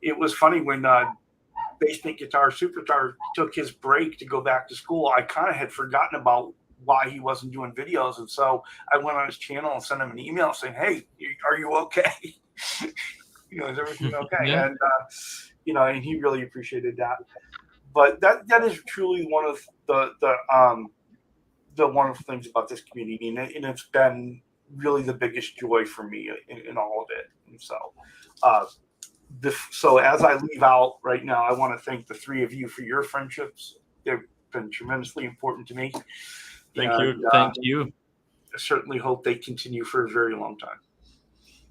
it was funny when Basement Guitar Superstar took his break to go back to school. I kind of had forgotten about why he wasn't doing videos, and so I went on his channel and sent him an email saying, "Hey, are you okay? Is everything okay?" And and he really appreciated that. But that is truly one of the wonderful things about this community, and it's been really the biggest joy for me in all of it. And so as I leave out right now, I want to thank the three of you for your friendships. They've been tremendously important to me. Thank you. I certainly hope they continue for a very long time.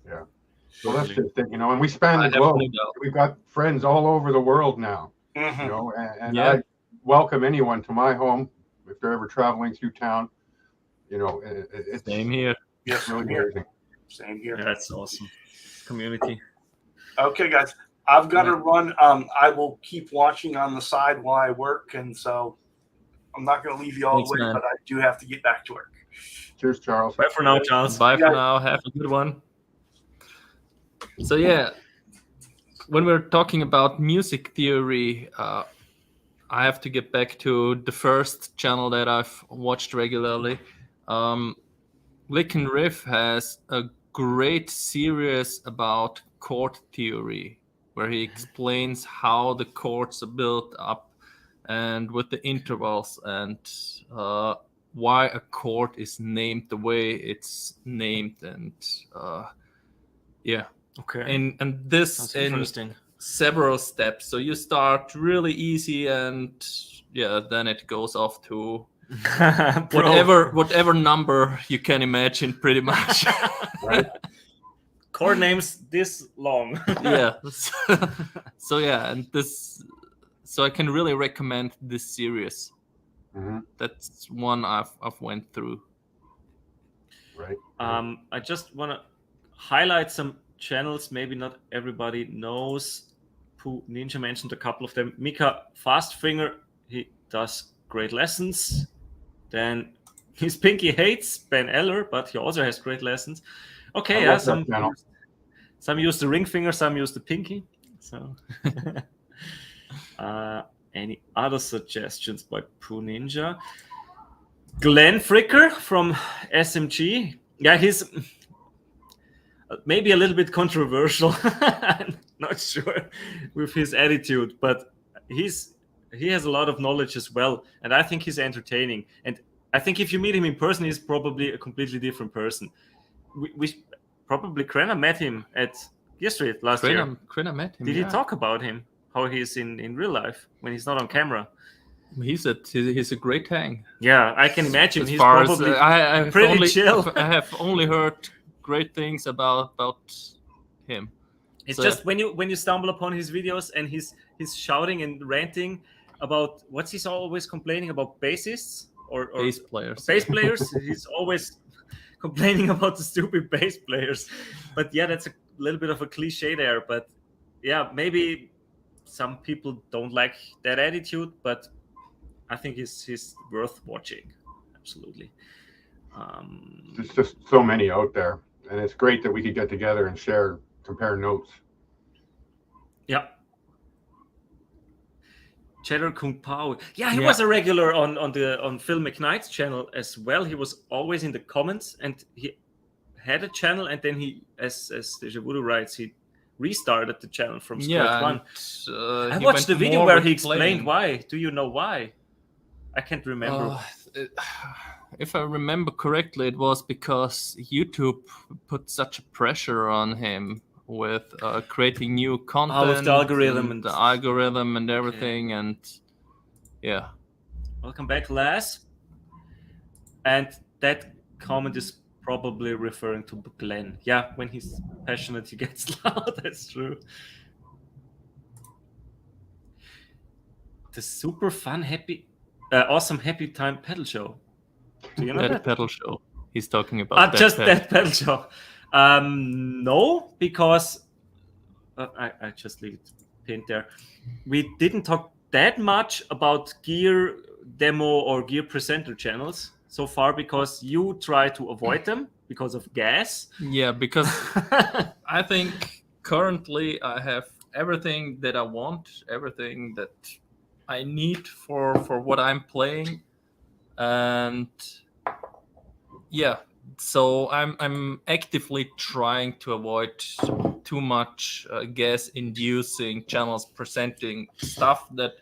Yeah. Well, that's just it, and we span the globe. We've got friends all over the world now, and I welcome anyone to my home if they're ever traveling through town. It's same here. Yes, really amazing. Same here. Yeah, that's awesome. Community. Okay, guys, I've got to run. I will keep watching on the side while I work, and so I'm not going to leave you all the way, but I do have to get back to work. Cheers, Charles. Bye for now, Charles. Bye for now. Have a good one. So when we're talking about music theory, I have to get back to the first channel that I've watched regularly. LickNRiff has a great series about chord theory, where he explains how the chords are built up and with the intervals and why a chord is named the way it's named, and okay, and this sounds interesting. Several steps. So you start really easy, and then it goes off to whatever number you can imagine, pretty much. Right? Chord names this long. So I can really recommend this series. Mm-hmm. That's one I've went through. Right. I just want to highlight some channels maybe not everybody knows. Pooh Ninja mentioned a couple of them. Mika Fastfinger, he does great lessons. Then his pinky hates Ben Eller, but he also has great lessons. Okay, some use the ring finger, some use the pinky. So any other suggestions by Pooh Ninja? Glenn Fricker from SMG. Yeah, he's maybe a little bit controversial. I'm not sure with his attitude, but he has a lot of knowledge as well, and I think he's entertaining. And I think if you meet him in person, he's probably a completely different person. We probably Krenar met him at Gear Street last year. Krenar met him. Did he talk about him? How he's in real life when he's not on camera? He's a great hang. Yeah, I can imagine. He's probably pretty chill. I have only heard great things about him. It's just when you stumble upon his videos and he's shouting and ranting about what's he's always complaining about, bassists or bass players. Bass players. He's always complaining about the stupid bass players. But yeah, that's a little bit of a cliche there. But yeah, maybe some people don't like that attitude, but I think he's worth watching. Absolutely. There's just so many out there, and it's great that we could get together and compare notes. Yeah. Cheddar Kung Pao. Yeah, he was a regular on Phil McKnight's channel as well. He was always in the comments, and he had a channel, and then he, as the Voodoo writes, he restarted the channel from scratch one. I watched the video where he explained why. Do you know why? I can't remember. If I remember correctly, it was because YouTube put such a pressure on him with creating new content, with the algorithm and everything, and yeah. Welcome back, Laz. And that comment is probably referring to Glenn. Yeah, when he's passionate, he gets loud. That's true. The super fun, awesome happy time pedal show. Do you know that pedal show? He's talking about that pedal show. No, because I just leave it pinned there. We didn't talk that much about gear demo or gear presenter channels so far because you try to avoid them because of gas. Yeah, because I think currently I have everything that I want, everything that I need for what I'm playing, and yeah. So I'm actively trying to avoid too much gas-inducing channels presenting stuff that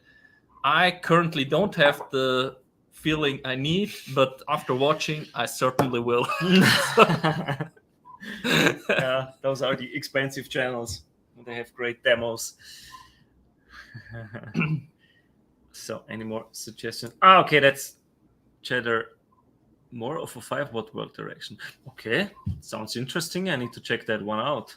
I currently don't have the feeling I need, but after watching, I certainly will. Yeah, those are the expensive channels. They have great demos. So, any more suggestions? Okay, that's Cheddar. More of a 5-watt world direction. Okay, sounds interesting. I need to check that one out.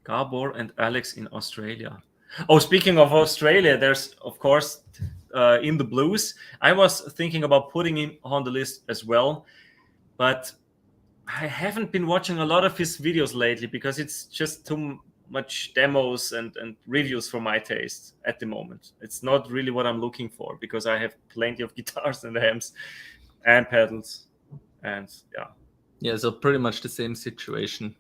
Gabor and Alex in Australia. Oh, speaking of Australia, there's, of course, In the Blues. I was thinking about putting him on the list as well, but I haven't been watching a lot of his videos lately because it's just too much demos and reviews for my taste at the moment. It's not really what I'm looking for because I have plenty of guitars and amps and pedals, and so pretty much the same situation.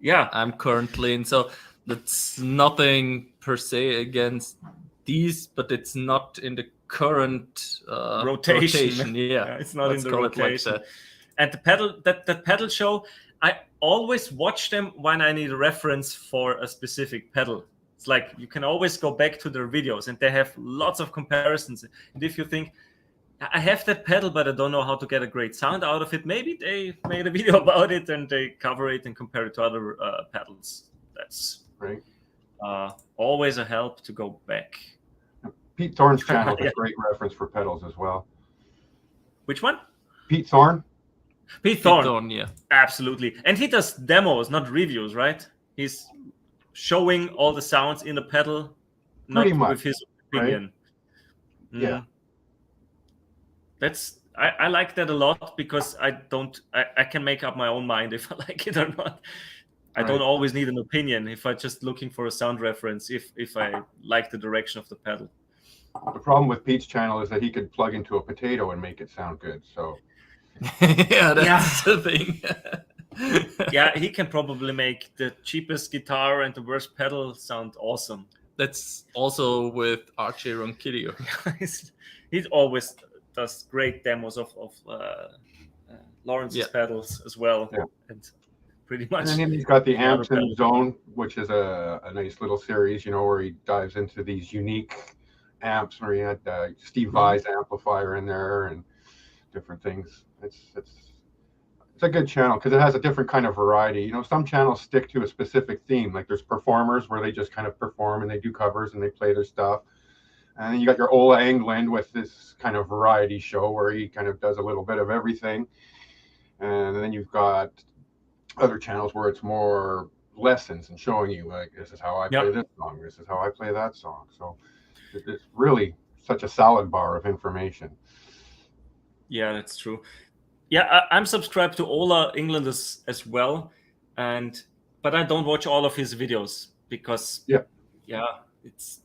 Yeah, I'm currently in. So that's nothing per se against these, but it's not in the current rotation. Yeah, it's not in the rotation. Like that. And the pedal, that pedal show, I always watch them when I need a reference for a specific pedal. It's like you can always go back to their videos, and they have lots of comparisons. And if you think, I have that pedal, but I don't know how to get a great sound out of it, maybe they made a video about it and they cover it and compare it to other pedals. That's right. Always a help to go back. Pete Thorn's channel is a great reference for pedals as well. Which one? Pete Thorn. Pete Thorn. Pete Thorn, yeah. Absolutely. And he does demos, not reviews, right? He's showing all the sounds in the pedal, pretty not much, with his opinion. Right? Yeah. That's I like that a lot because I can make up my own mind if I like it or not. I don't always need an opinion if I'm just looking for a sound reference if I like the direction of the pedal. The problem with Pete's channel is that he could plug into a potato and make it sound good. So that's the thing. Yeah, he can probably make the cheapest guitar and the worst pedal sound awesome. That's also with RJ Ronquillo. He's always does great demos of Lawrence's pedals as well, and pretty much. And then he's got the Amps in Zone, which is a nice little series, where he dives into these unique amps. Where he had Steve Vai's amplifier in there and different things. It's a good channel because it has a different kind of variety. Some channels stick to a specific theme. Like there's performers where they just kind of perform and they do covers and they play their stuff. And then you got your Ola England with this kind of variety show where he kind of does a little bit of everything. And then you've got other channels where it's more lessons and showing you, like, this is how I play this song, this is how I play that song. So it's really such a salad bar of information. Yeah, that's true. Yeah, I'm subscribed to Ola England as well, but I don't watch all of his videos because it's.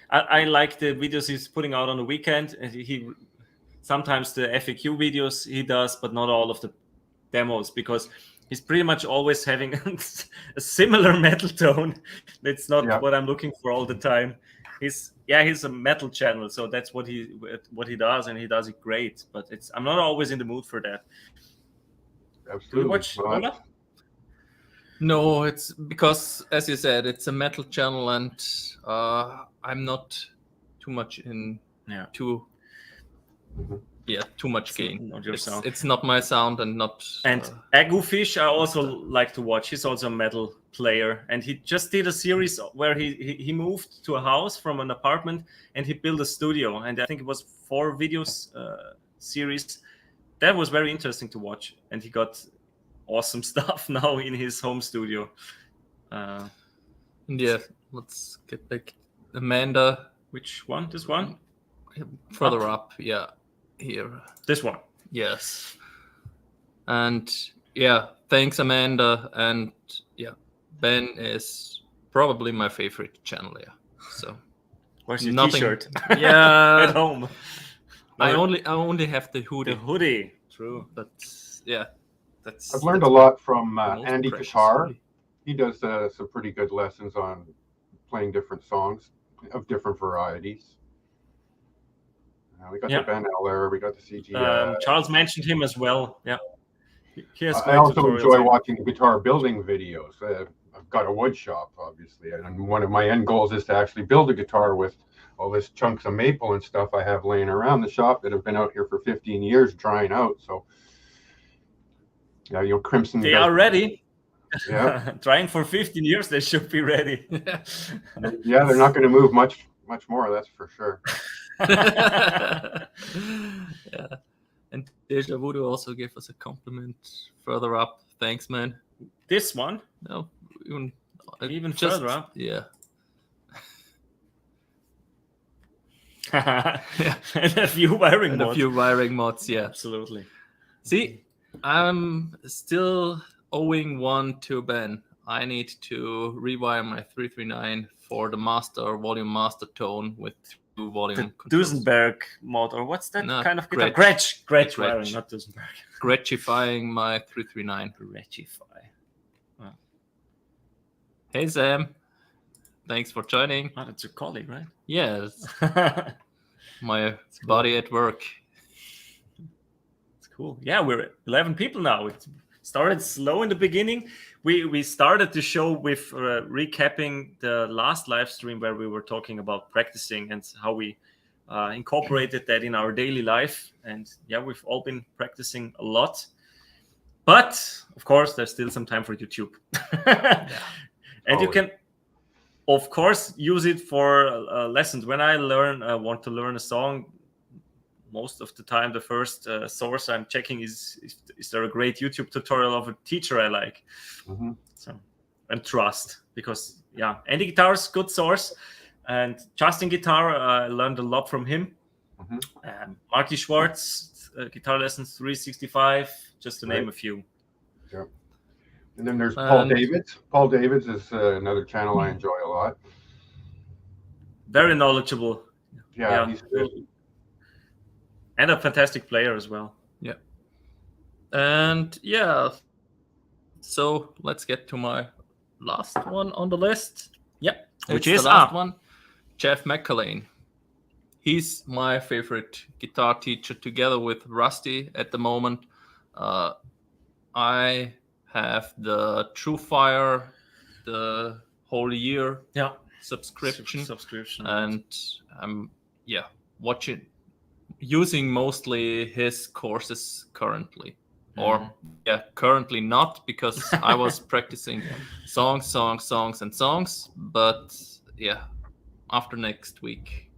I like the videos he's putting out on the weekend, and he sometimes the FAQ videos he does, but not all of the demos because he's pretty much always having a similar metal tone. That's not what I'm looking for all the time. he's a metal channel, so that's what he does, and he does it great. But I'm not always in the mood for that. Absolutely. Do you watch Ola? No, it's because, as you said, it's a metal channel, and I'm not too much in too much gain. Not your sound. It's not my sound, and not. And Agufish, I also like to watch. He's also a metal player, and he just did a series where he moved to a house from an apartment, and he built a studio, and I think it was 4 videos series. That was very interesting to watch, and he got awesome stuff now in his home studio. Let's get back. Amanda. Which one? This one? Further up, here. This one. Yes. And thanks, Amanda. And Ben is probably my favorite channel here. So where's your t-shirt? Yeah. At home. I only have the hoodie. The hoodie. True. But I've learned a lot from Andy precious Guitar. hoodie. He does some pretty good lessons on playing different songs of different varieties. We got the Ben Eller, we got the CG. Charles mentioned him as well. Yeah. He has I also tutorials enjoy watching guitar building videos. I've got a wood shop, obviously, and one of my end goals is to actually build a guitar with all this chunks of maple and stuff I have laying around the shop that have been out here for 15 years drying out. So, Crimson. They are ready. Yeah. Trying for 15 years, they should be ready. Yeah, they're not going to move much more, that's for sure. And Deja Voodoo also gave us a compliment further up. Thanks, man. This one? No, even further up. Yeah. And a few wiring mods. Yeah, absolutely. See, I'm still owing one to Ben. I need to rewire my 339 for the volume master tone with 2 volume controls. Duesenberg mod, or what's that kind of guitar? Gretsch wiring, not Duesenberg. Gretchifying my 339. Gretchify. Wow. Hey, Sam. Thanks for joining. Oh, that's your colleague, right? Yes. My buddy at work. It's cool. Yeah, we're 11 people now. It started slow in the beginning. We started the show with recapping the last live stream where we were talking about practicing and how we incorporated that in our daily life. And we've all been practicing a lot. But, of course, there's still some time for YouTube. And you can, of course, use it for lessons. When I want to learn a song, most of the time, the first source I'm checking is there a great YouTube tutorial of a teacher I like? Mm-hmm. So, and trust, because Andy Guitar is good source, and JustinGuitar, I learned a lot from him. Mm-hmm. Marty Schwartz, Guitar Lessons 365, just to name a few. Yeah. And then there's Paul Davids. Paul Davids is another channel I enjoy a lot. Very knowledgeable. Yeah. He's good. And a fantastic player as well. Yeah. And so let's get to my last one on the list. Yep. Which is the last one. Jeff McErlain. He's my favorite guitar teacher together with Rusty at the moment. I have the TrueFire, the whole year subscription. And I'm using mostly his courses currently. Or currently not, because I was practicing songs, but after next week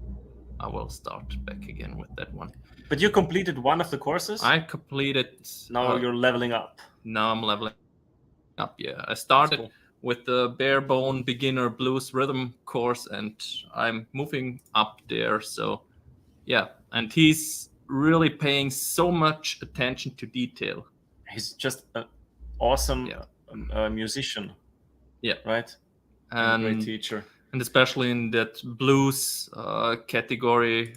I will start back again with that one. But you completed one of the courses? I completed. Now you're leveling up. Now I'm leveling up, I started with the bare bone beginner blues rhythm course, and I'm moving up there. So and he's really paying so much attention to detail. He's just an awesome musician. Yeah. Right? And a great teacher. And especially in that blues category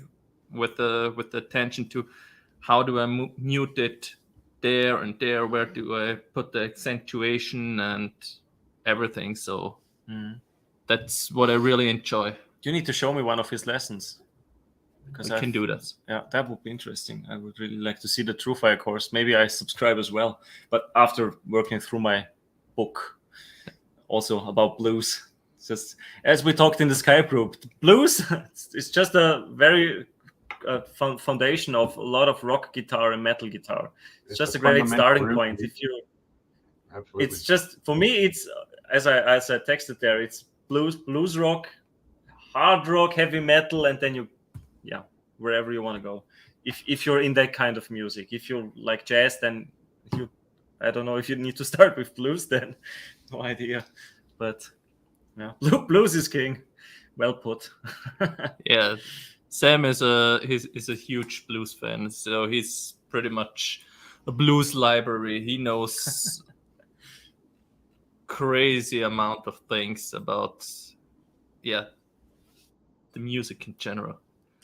with the attention to how do I mute it there and there, where do I put the accentuation and everything. So that's what I really enjoy. You need to show me one of his lessons. I can do that. Yeah, that would be interesting. I would really like to see the TrueFire course. Maybe I subscribe as well. But after working through my book, also about blues, just as we talked in the Skype group, blues is just a very foundation of a lot of rock guitar and metal guitar. It's just a great starting point. If you, absolutely, it's just for me. It's as I texted there. It's blues rock, hard rock, heavy metal, and then wherever you want to go. If you're in that kind of music, if you like jazz, then I don't know if you need to start with blues. Then no idea, but yeah, blues is king. Well put. Yeah. Sam is a huge blues fan, so he's pretty much a blues library. He knows crazy amount of things about the music in general.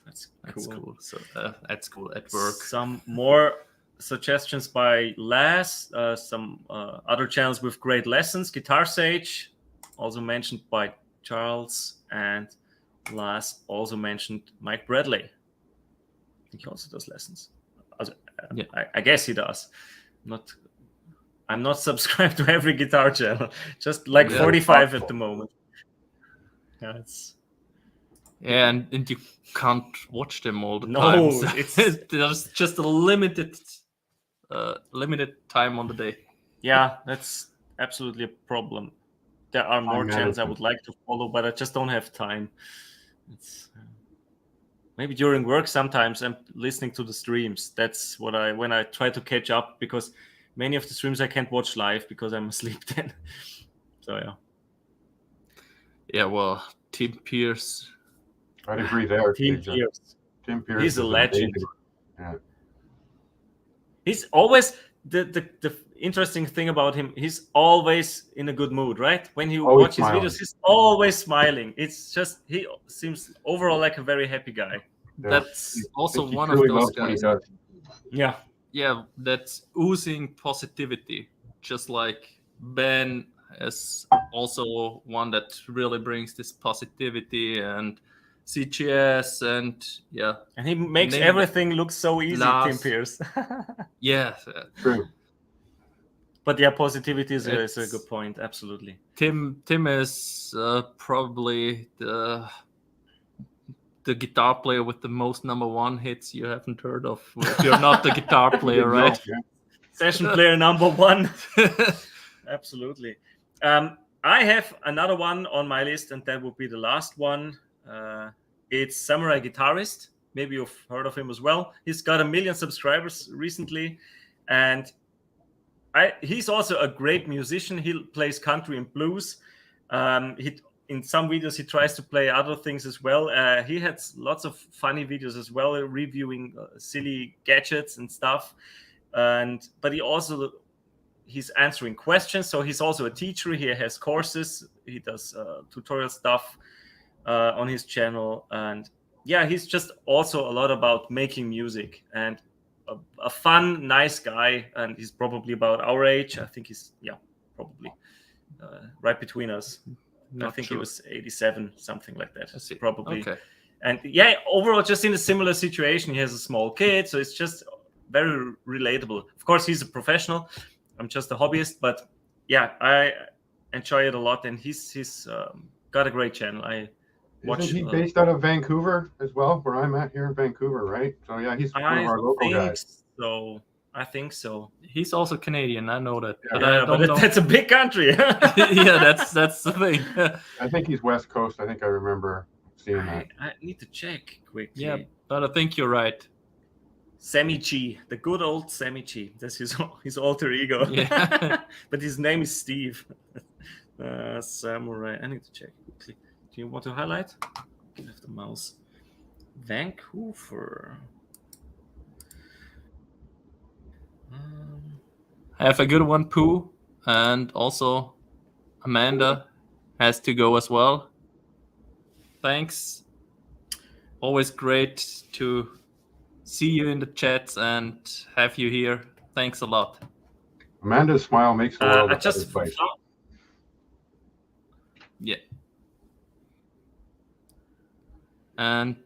That's cool. So that's cool at work. Some more suggestions by Laz, some other channels with great lessons. Guitar Sage, also mentioned by Charles, and Laz also mentioned Mike Bradley. I think he also does lessons. I guess he does. I'm not subscribed to every guitar channel. Just like 45 at the moment. Yeah, and you can't watch them all the time. So there's just a limited time on the day. Yeah, that's absolutely a problem. There are more channels I would like to follow, but I just don't have time. It's maybe during work sometimes I'm listening to the streams. That's when I try to catch up, because many of the streams I can't watch live because I'm asleep then. So yeah. Yeah, well, Tim Pierce. I'd agree there. Tim Pierce. He's a legend. Yeah. He's always the interesting thing about him. He's always in a good mood, right? When you watch his videos, he's always smiling. It's just he seems overall like a very happy guy. Yeah. That's also one of those guys. Yeah, that's oozing positivity. Just like Ben is also one that really brings this positivity, and CGS, and and he makes everything look so easy. Tim Pierce. Yeah, true. But yeah, positivity is a good point. Absolutely. Tim is probably the guitar player with the most #1 hits you haven't heard of. If you're not the guitar player, right? Session player #1. Absolutely. I have another one on my list, and that would be the last one. It's Samuraiguitarist. Maybe you've heard of him as well. He's got 1 million subscribers recently, and he's also a great musician. He plays country and blues. In some videos, he tries to play other things as well. He has lots of funny videos as well, reviewing silly gadgets and stuff. But he's answering questions. So he's also a teacher. He has courses. He does tutorial stuff on his channel. And yeah, he's just also a lot about making music, and a fun, nice guy. And he's probably about our age. I think he's probably right between us. I think he was 87, something like that. Probably. Okay. And yeah, overall, just in a similar situation. He has a small kid, so it's just very relatable. Of course, he's a professional. I'm just a hobbyist, but yeah, I enjoy it a lot. And he's got a great channel. Isn't he based out of Vancouver as well, where I'm at here in Vancouver, right? So yeah, he's one of our local guys. I think so. He's also Canadian. I know that. Yeah, but that's a big country. Yeah, that's the thing. I think he's West Coast. I think I remember seeing that. I need to check quickly. Yeah, but I think you're right. Sammy G, the good old Sammy G. That's his alter ego. Yeah. But his name is Steve. Samurai. I need to check quickly. Do you want to highlight? Give the mouse. Vancouver. I have a good one, Pooh, and also Amanda has to go as well. Thanks. Always great to see you in the chats and have you here. Thanks a lot. Amanda's smile makes the world. Yeah. And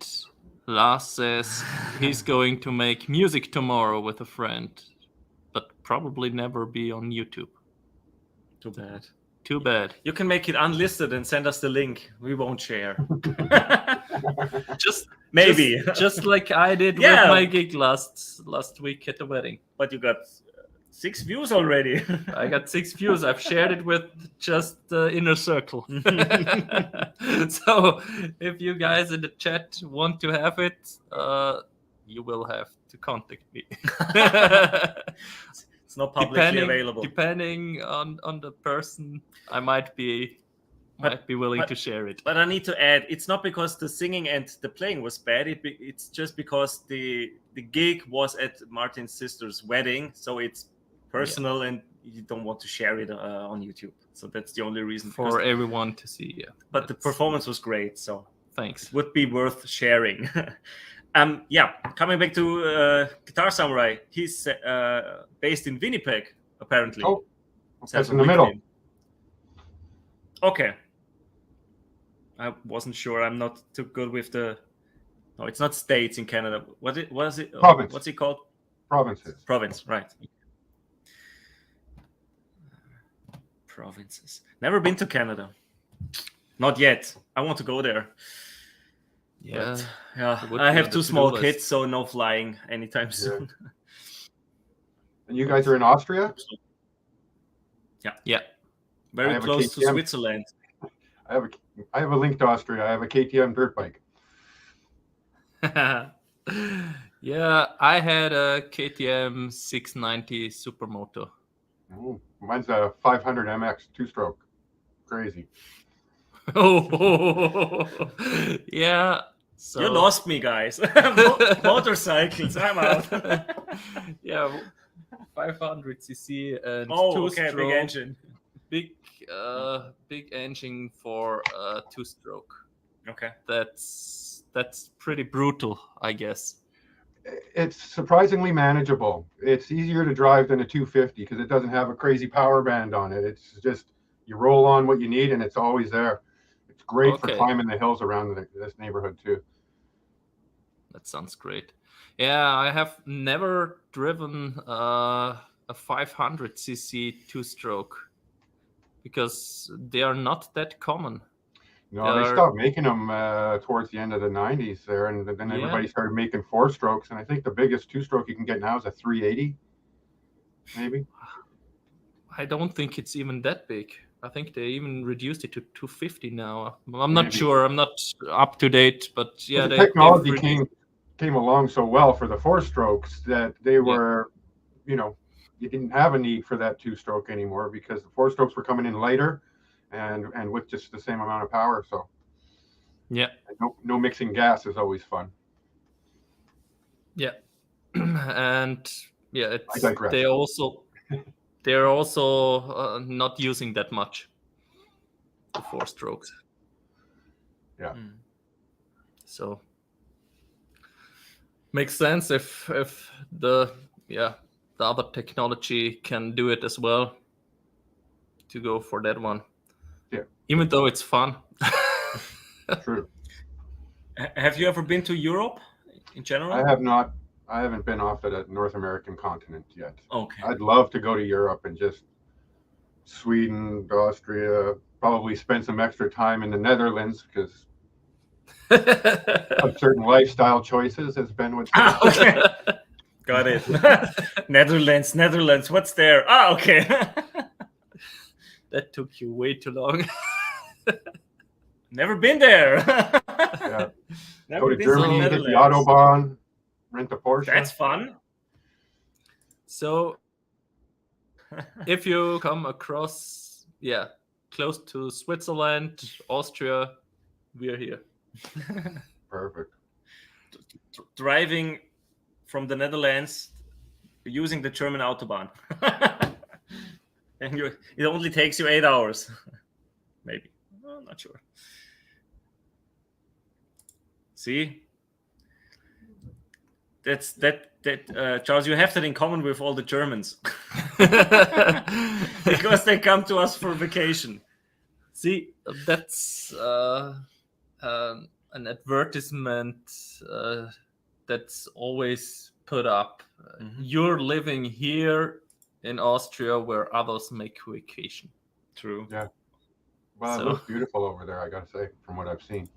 Laz says he's going to make music tomorrow with a friend, but probably never be on YouTube. Too bad. Too bad. You can make it unlisted and send us the link. We won't share. Just like I did with my gig last week at the wedding. But you got 6 views already. I got 6 views. I've shared it with just the inner circle. So if you guys in the chat want to have it, you will have to contact me. It's not publicly available. Depending on the person, I might be willing to share it. But I need to add, it's not because the singing and the playing was bad. It's just because the gig was at Martin's sister's wedding, so it's personal and you don't want to share it on YouTube. So that's the only reason. For everyone to see, yeah. But the performance was great, so thanks. It would be worth sharing. Coming back to Guitar Samurai, he's based in Winnipeg, apparently. Oh, that's in the middle. Okay. I wasn't sure. I'm not too good with the... No, it's not states in Canada. What is it? Province. What's it called? Provinces. Province, right. Provinces. Never been to Canada. Not yet. I want to go there. Yeah. But, I have 2 small kids, so no flying anytime soon. And you guys are in Austria? Yeah. Very close to Switzerland. I have a link to Austria. I have a KTM dirt bike. Yeah, I had a KTM 690 Supermoto. Oh, mine's a 500 MX 2-stroke. Crazy. Oh, yeah. So... You lost me, guys. Motorcycles, I'm out. Yeah, 500cc and 2-stroke. Big engine. Big engine for 2-stroke. Okay. That's pretty brutal, I guess. It's surprisingly manageable. It's easier to drive than a 250 because it doesn't have a crazy power band on it. It's just you roll on what you need and it's always there. It's great for climbing the hills around this neighborhood too. That sounds great. Yeah, I have never driven a 500cc 2-stroke because they are not that common. No, they stopped making them towards the end of the 90s there, and then everybody started making 4-strokes, and I think the biggest 2-stroke you can get now is a 380, maybe. I don't think it's even that big. I think they even reduced it to 250 now. I'm not sure. I'm not up to date, but yeah. The technology came along so well for the 4-strokes that they were, you didn't have a need for that 2-stroke anymore because the 4-strokes were coming in lighter and with just the same amount of power. So no mixing gas is always fun. Yeah. And they're also not using that much, the 4-strokes. Yeah. So makes sense if the other technology can do it as well, to go for that one. Yeah. Even though it's fun. True. Have you ever been to Europe in general? I have not. I haven't been off the North American continent yet. Okay. I'd love to go to Europe and just Sweden, Austria, probably spend some extra time in the Netherlands because of certain lifestyle choices has been what's okay. Got it. Netherlands. What's there? Okay. That took you way too long. Never been there. Go to Germany, hit the Autobahn, rent a Porsche. That's fun. So, if you come across, close to Switzerland, Austria, we're here. Perfect. Driving from the Netherlands using the German Autobahn. And it only takes you 8 hours. Maybe. I'm not sure. See? That's Charles, you have that in common with all the Germans. Because they come to us for vacation. See, that's an advertisement that's always put up. You're living here in Austria where others make vacation. True. Yeah. Well, it looks beautiful over there, I gotta say, from what I've seen.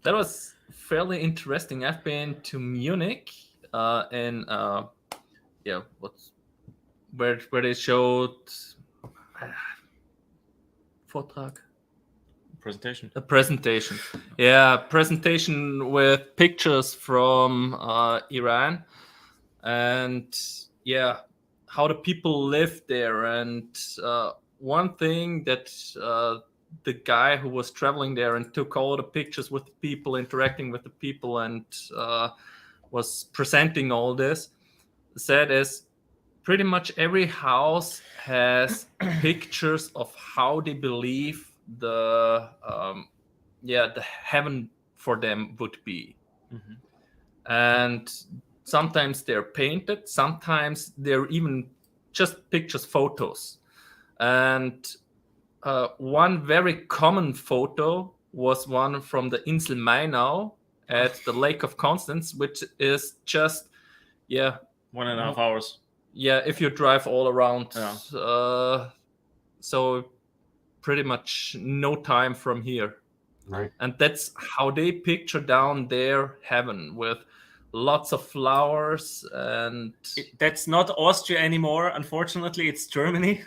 That was fairly interesting. I've been to Munich and where they showed Vortrag. Presentation. Presentation with pictures from Iran, and how the people live there. And one thing that the guy who was traveling there and took all the pictures with the people, interacting with the people, and was presenting all this, said is pretty much every house has pictures of how they believe the heaven for them would be. And sometimes they're painted, sometimes they're even just pictures, photos. And one very common photo was one from the Insel Mainau at the Lake of Constance, which is just 1.5 hours. If you drive all around. So pretty much no time from here. Right. And that's how they picture down their heaven, with lots of flowers. And that's not Austria anymore, unfortunately. It's Germany,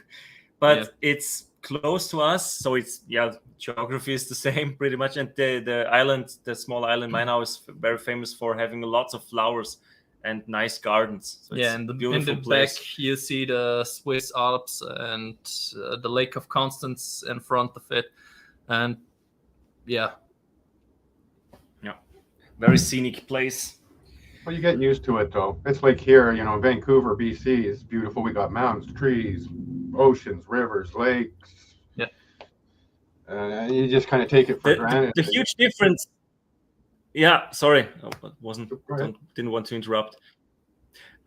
but it's close to us, so it's geography is the same pretty much. And the island, the small island Mainau, is very famous for having lots of flowers and nice gardens. So and in the back you see the Swiss Alps and the Lake of Constance in front of it. And very scenic place. Well, you get used to it, though. It's like here, Vancouver, BC is beautiful. We got mountains, trees, oceans, rivers, lakes. You just kind of take it for granted. The huge difference. Yeah, sorry, didn't want to interrupt.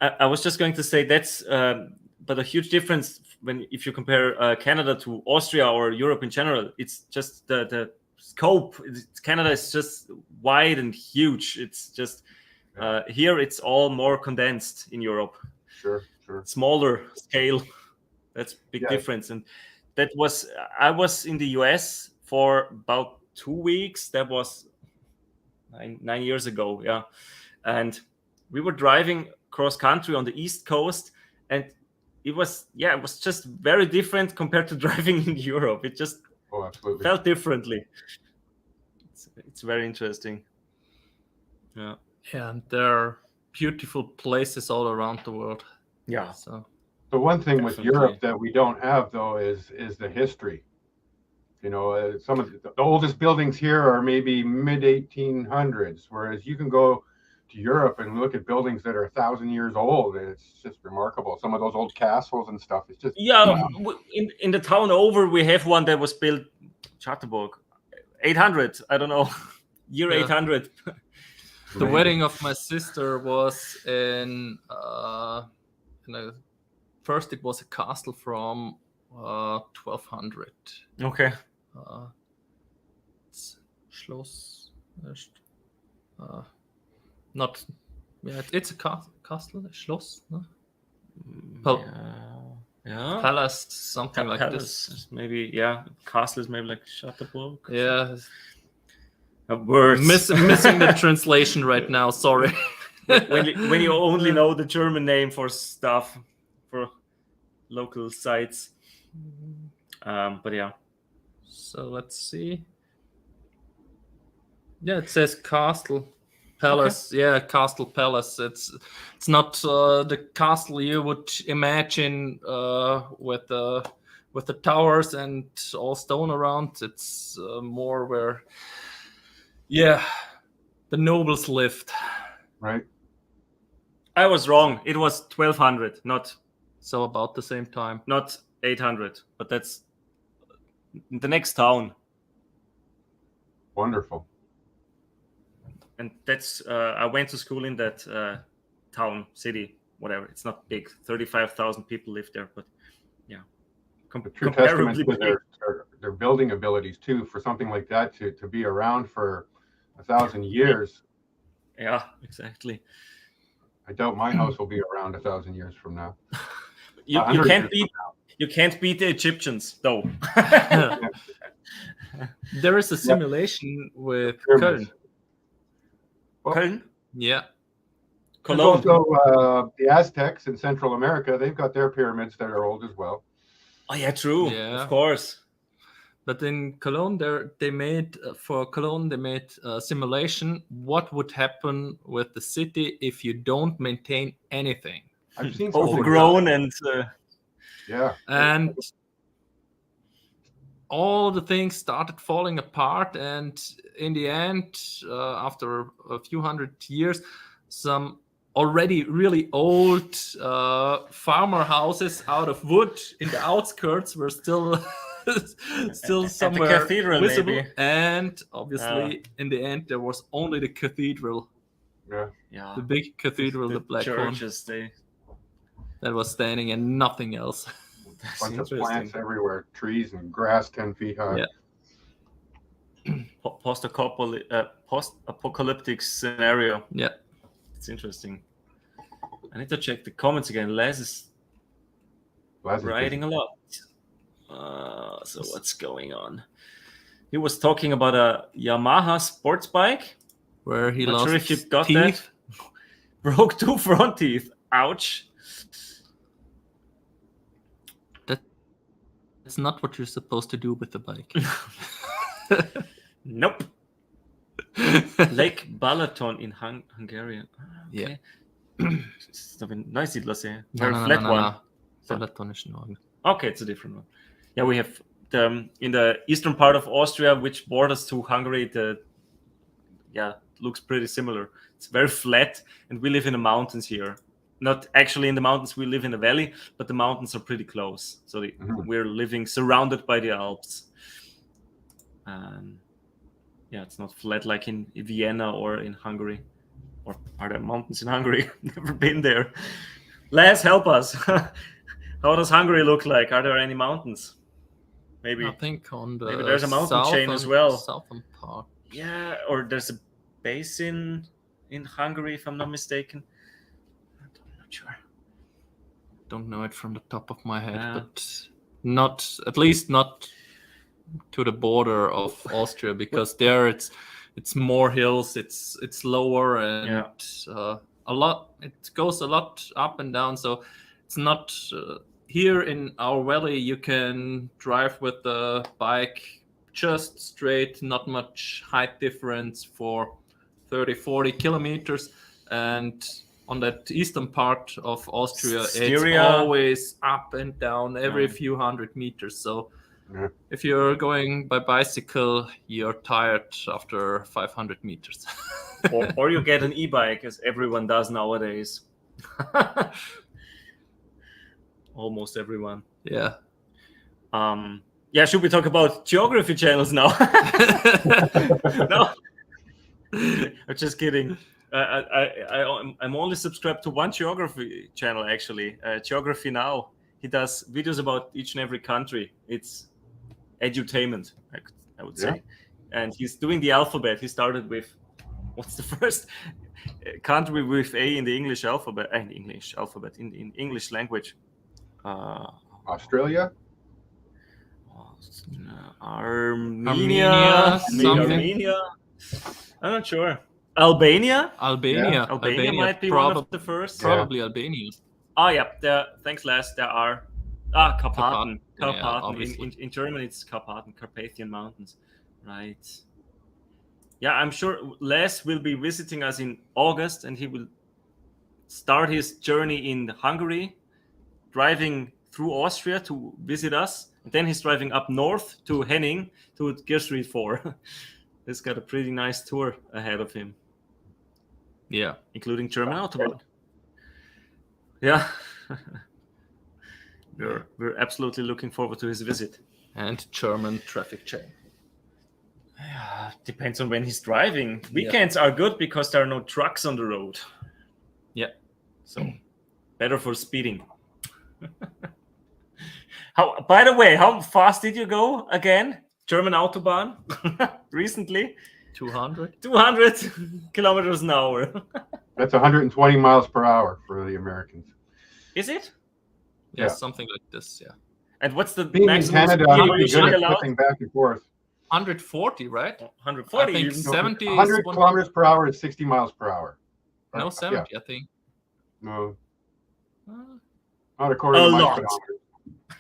I was just going to say that's, but a huge difference if you compare Canada to Austria or Europe in general. It's just the scope. Canada is just wide and huge. It's just here it's all more condensed in Europe. Sure. Smaller scale. That's big difference. And I was in the US for about 2 weeks. That was 9 years ago. And we were driving cross country on the East Coast, and it was just very different compared to driving in Europe. It just absolutely felt differently. It's very interesting. And there are beautiful places all around the world. So the one thing with Europe that we don't have, though, is the history. Some of the oldest buildings here are maybe mid 1800s, whereas you can go to Europe and look at buildings that are 1,000 years old. It's just remarkable. Some of those old castles and stuff. It's just in the town over, we have one that was built Charterburg 800. I don't know, year 800. The wedding of my sister was in first it was a castle from 1200. Okay. Schloss. It's a castle, a Schloss. No? Palace, something like this. Maybe, castle is maybe like Charterburg. Words. Missing the translation right now, sorry. when you only know the German name for stuff, for local sites. But so let's see. It says castle, palace. Okay. Castle, palace. It's not the castle you would imagine with the towers and all stone around. It's more where the nobles lived. Right. I was wrong. It was 1200, not so about the same time. Not 800, but that's the next town. Wonderful. And that's I went to school in that town, city, whatever. It's not big. 35,000 people live there, but a true testament to their building abilities too. For something like that to be around for 1,000 years. Yeah, exactly. I doubt my house will be around 1,000 years from now. You can't beat the Egyptians though. There is a simulation with Köln. Köln? Yeah. Cologne. There's also the Aztecs in Central America. They've got their pyramids that are old as well. Oh yeah, true. Yeah. Of course. But in Cologne, they made a simulation. What would happen with the city if you don't maintain anything? I've seen overgrown and and all the things started falling apart. And in the end, after a few hundred years, some already really old farmer houses out of wood in the outskirts were still somewhere at the cathedral, visible. Maybe. And obviously in the end there was only the cathedral, the big cathedral, the black churches one that was standing and nothing else. A bunch of plants everywhere, trees and grass 10 feet high. Post-apocalyptic scenario. Yeah, it's interesting. I need to check the comments again. Laz is writing a lot. So what's going on? He was talking about a Yamaha sports bike where he lost sure if you got teeth. That. Broke 2 front teeth. Ouch. That's not what you're supposed to do with the bike. Nope. Lake Balaton in Hungary. Okay. It's a nice idlase. Very flat one. Balaton is not. Okay, it's a different one. Yeah, we have in the eastern part of Austria, which borders to Hungary. Looks pretty similar. It's very flat, and we live in the mountains here. Not actually in the mountains, we live in a valley, but the mountains are pretty close. So we're living surrounded by the Alps. It's not flat like in Vienna or in Hungary. Or are there mountains in Hungary? Never been there. Laz, help us. How does Hungary look like? Are there any mountains? Maybe. I think on the maybe there's a mountain chain as well. Southern part. Yeah, or there's a basin in Hungary, if I'm not mistaken. Sure. Don't know it from the top of my head, but at least not to the border of Austria, because there it's more hills, it's lower, and a lot. It goes a lot up and down, so it's not here in our valley. You can drive with the bike just straight, not much height difference for 30-40 kilometers, and on that eastern part of Austria, it's always up and down every few hundred meters. So if you're going by bicycle, you're tired after 500 meters. or you get an e-bike, as everyone does nowadays. Almost everyone. Yeah. Should we talk about geography channels now? No. I'm just kidding. I'm only subscribed to one geography channel, actually. Geography Now. He does videos about each and every country. It's edutainment, I would say. And he's doing the alphabet. He started with, what's the first country with A in the English alphabet? In English language. Australia? Armenia. I'm not sure. Albania might be one of the first. Probably Albania. Oh yeah, thanks Laz. There are Karpaten. In German it's Carpathian Mountains, right? Yeah, I'm sure Les will be visiting us in August, and he will start his journey in Hungary, driving through Austria to visit us, and then he's driving up north to Henning to Gear Street 4. He's got a pretty nice tour ahead of him. Yeah, including German Autobahn. Yeah, we're absolutely looking forward to his visit. And German traffic jam. Yeah, depends on when he's driving. Weekends are good because there are no trucks on the road. Yeah, so better for speeding. By the way, how fast did you go again? German Autobahn recently? 200. 200 kilometers an hour. That's 120 miles per hour for the Americans. Is it? Yeah, something like this. Yeah. And what's the Being in maximum Canada, speed I'm you pretty good usually at allowed? flipping back and forth. 140, right? 140. I think even. 70 is 100 one- kilometers per hour is 60 miles per hour. No, 70, I think. No, Uh, not according A to my lot.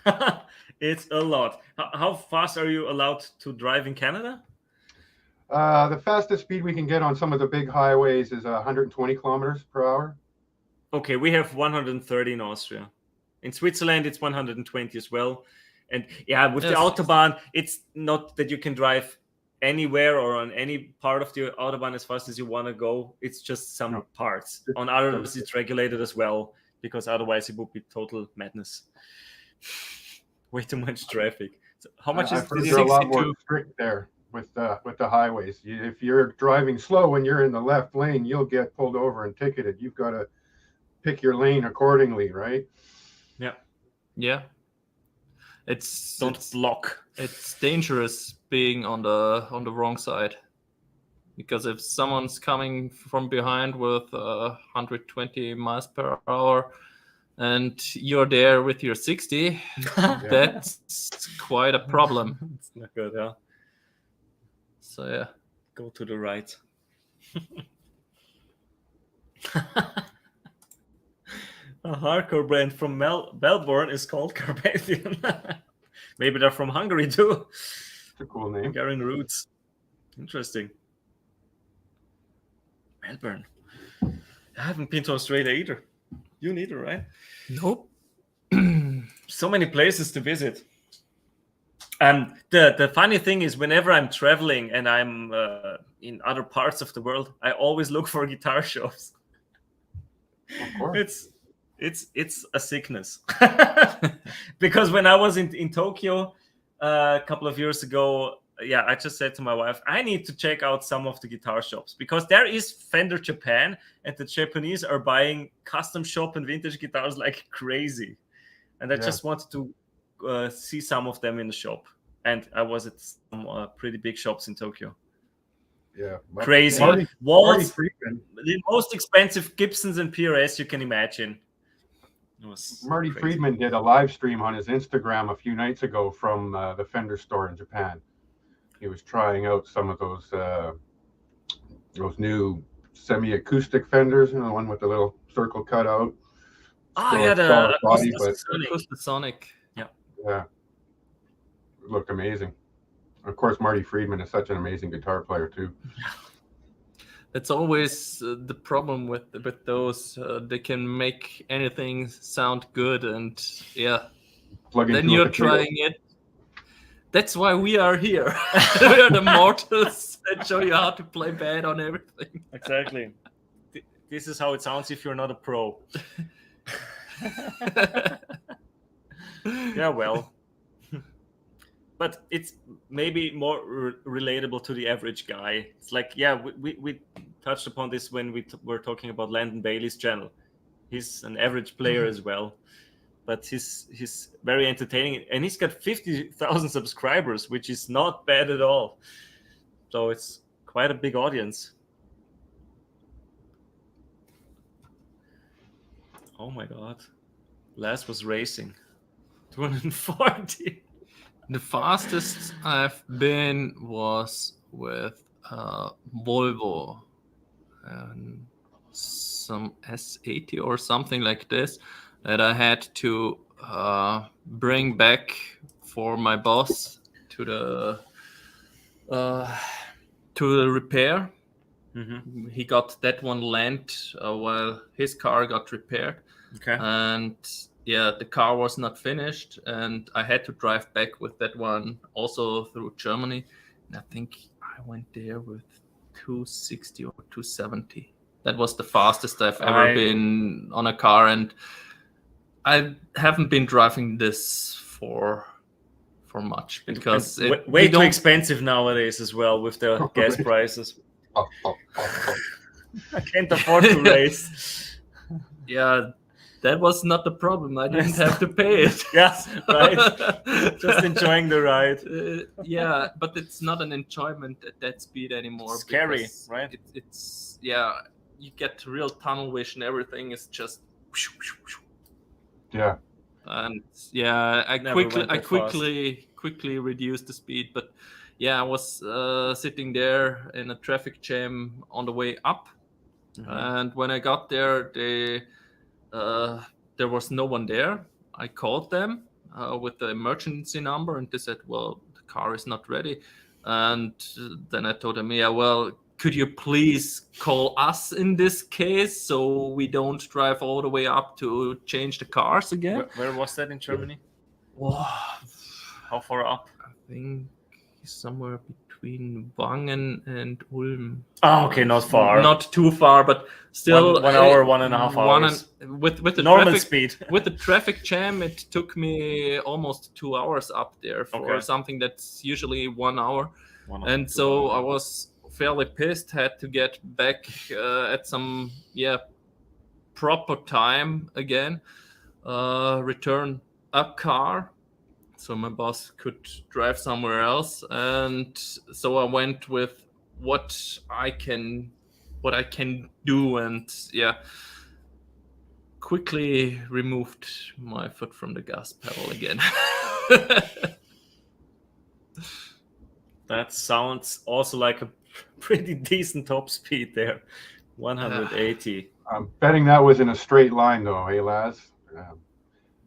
speedometer. It's a lot. How fast are you allowed to drive in Canada? The fastest speed we can get on some of the big highways is 120 kilometers per hour. Okay, we have 130 in Austria. In Switzerland, it's 120 as well. And yeah, with the Yes. Autobahn, it's not that you can drive anywhere or on any part of the Autobahn as fast as you want to go. It's just some No. parts. On others, it's regulated as well, because otherwise it would be total madness. Way too much traffic. So how much is I've heard this? they're a lot more 62. strict there with the highways. If you're driving slow and you're in the left lane, you'll get pulled over and ticketed. You've got to pick your lane accordingly, right? yeah. It's Don't block. it's dangerous being on the wrong side, because if someone's coming from behind with 120 miles per hour and you're there with your 60, that's quite a problem. It's not good, yeah. So yeah. Go to the right. A hardcore brand from Melbourne is called Carpathian. Maybe they're from Hungary too. It's a cool name. Hungarian roots. Interesting. Melbourne. I haven't been to Australia either. You neither, right? Nope. So many places to visit. The funny thing is, whenever I'm traveling and I'm in other parts of the world, I always look for guitar shops. Of course. It's a sickness. Because when I was in Tokyo a couple of years ago, I just said to my wife, I need to check out some of the guitar shops, because there is Fender Japan and the Japanese are buying custom shop and vintage guitars like crazy. And I just wanted to see some of them in the shop. And I was at some pretty big shops in Tokyo. Yeah. Crazy. Marty Walls, Friedman. the most expensive Gibsons and PRS you can imagine. It was Marty crazy. Friedman did a live stream on his Instagram a few nights ago from the Fender store in Japan. He was trying out some of those new semi-acoustic Fenders, the one with the little circle cutout. Oh, yeah, solid body, acoustic but Sonic. Sonic. yeah, it looked amazing. Of course, Marty Friedman is such an amazing guitar player too. That's always the problem with those. They can make anything sound good, and Plug then into a you're potato. trying it. That's why we are here. We are the mortals that show you how to play bad on everything. Exactly. This is how it sounds if you're not a pro. Yeah, well. But it's maybe more relatable to the average guy. It's like, we touched upon this when we were talking about Landon Bailey's channel. He's an average player as well, but he's very entertaining, and he's got 50,000 subscribers, which is not bad at all. So it's quite a big audience. Oh my God. Laz was racing. 240. The fastest I've been was with Volvo, and some S80 or something like this, that I had to bring back for my boss to the repair. Mm-hmm. He got that one lent while his car got repaired. Okay. And the car was not finished, and I had to drive back with that one also through Germany. And I think I went there with 260 or 270. That was the fastest I've ever been on a car, and I haven't been driving this for much, because way too expensive nowadays as well with the gas prices. I can't afford to race. Yeah, that was not the problem. I didn't have to pay it. Yes, right. Just enjoying the ride. Yeah, but it's not an enjoyment at that speed anymore. Scary, right? It's you get real tunnel vision. Everything is just. Yeah. And yeah, I quickly reduced the speed, but yeah, I was sitting there in a traffic jam on the way up, and when I got there, there was no one there. I called them with the emergency number, and they said, "Well, the car is not ready." And then I told them, "Yeah, well, could you please call us in this case so we don't drive all the way up to change the cars again?" Where was that in Germany? Wow. How far up? I think somewhere between Wangen and Ulm. Oh, okay, not far. Not too far, but still 1 hour, 1.5 hours. With the normal traffic, speed. With the traffic jam, it took me almost 2 hours up there for something that's usually 1 hour. And so I was fairly pissed, had to get back at some proper time again, return a car so my boss could drive somewhere else, and so I went with what I can do, and quickly removed my foot from the gas pedal again. That sounds also like a pretty decent top speed there, 180. I'm betting that was in a straight line, though, hey, Laz?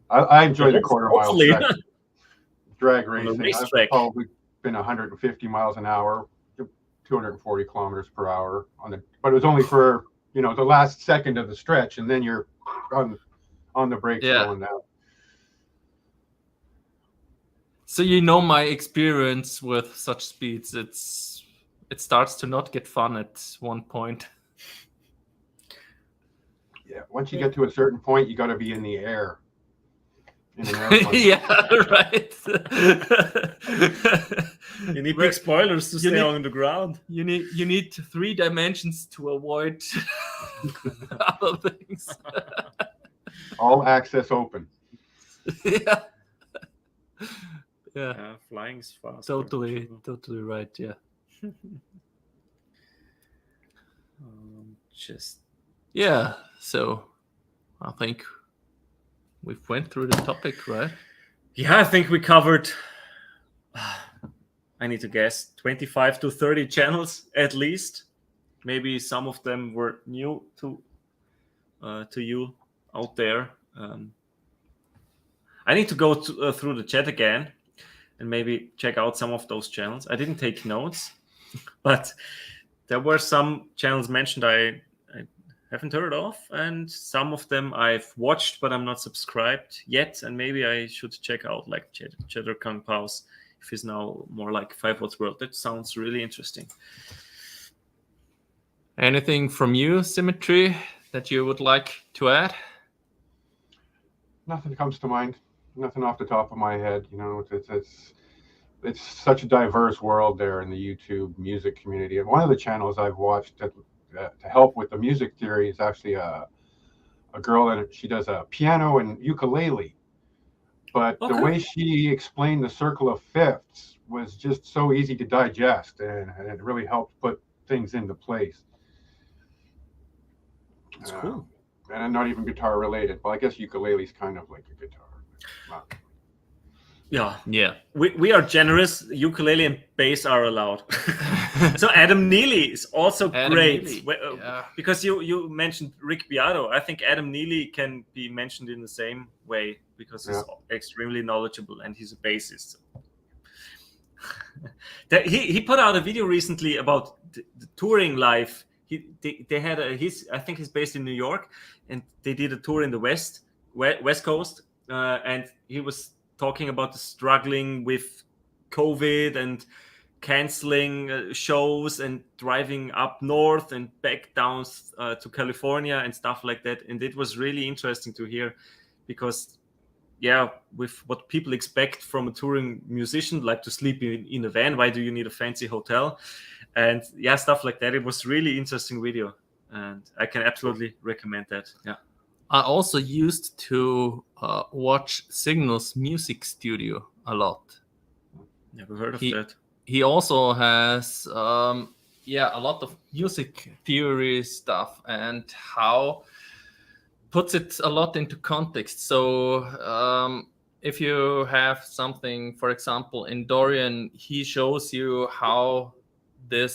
I enjoy the quarter-mile drag racing. I've probably been 150 miles an hour, 240 kilometers per hour but it was only for the last second of the stretch, and then you're on the brakes going down. So my experience with such speeds, it starts to not get fun at one point. Yeah, once you get to a certain point, you got to be in the air. In an airplane. Yeah, right. You need big spoilers to stay on the ground. You need 3 dimensions to avoid other things. All access open. Yeah. Yeah. Flying's fast. Totally right. Yeah. So I think we've went through the topic, right? Yeah, I think we covered, I need to guess, 25 to 30 channels at least. Maybe some of them were new to you out there. I need to go through the chat again and maybe check out some of those channels. I didn't take notes, but there were some channels mentioned I haven't heard of, and some of them I've watched, but I'm not subscribed yet, and maybe I should check out, like Cheddar Kung Pao's, if he's now more like 5 Watts World. That sounds really interesting. Anything from you, SmyTree, that you would like to add? Nothing comes to mind. Nothing off the top of my head. It's such a diverse world there in the YouTube music community. And one of the channels I've watched to help with the music theory is actually a girl that she does a piano and ukulele. But the way she explained the circle of fifths was just so easy to digest, and it really helped put things into place. That's cool. And I'm not even guitar related. Well, I guess ukulele's kind of like a guitar. Yeah. We are generous. Ukulele and bass are allowed. So Adam Neely is also great. Because you mentioned Rick Beato. I think Adam Neely can be mentioned in the same way because he's extremely knowledgeable and he's a bassist. He put out a video recently about the touring life. They had I think he's based in New York, and they did a tour in the West Coast, and he was talking about the struggling with COVID and canceling shows and driving up north and back down to California and stuff like that. And it was really interesting to hear because, with what people expect from a touring musician, like to sleep in a van, why do you need a fancy hotel? And stuff like that. It was really interesting video, and I can absolutely recommend that. Yeah. I also used to watch Signal's music studio a lot. Never heard of that. He also has a lot of music theory stuff and how puts it a lot into context. So if you have something, for example, in Dorian, he shows you how the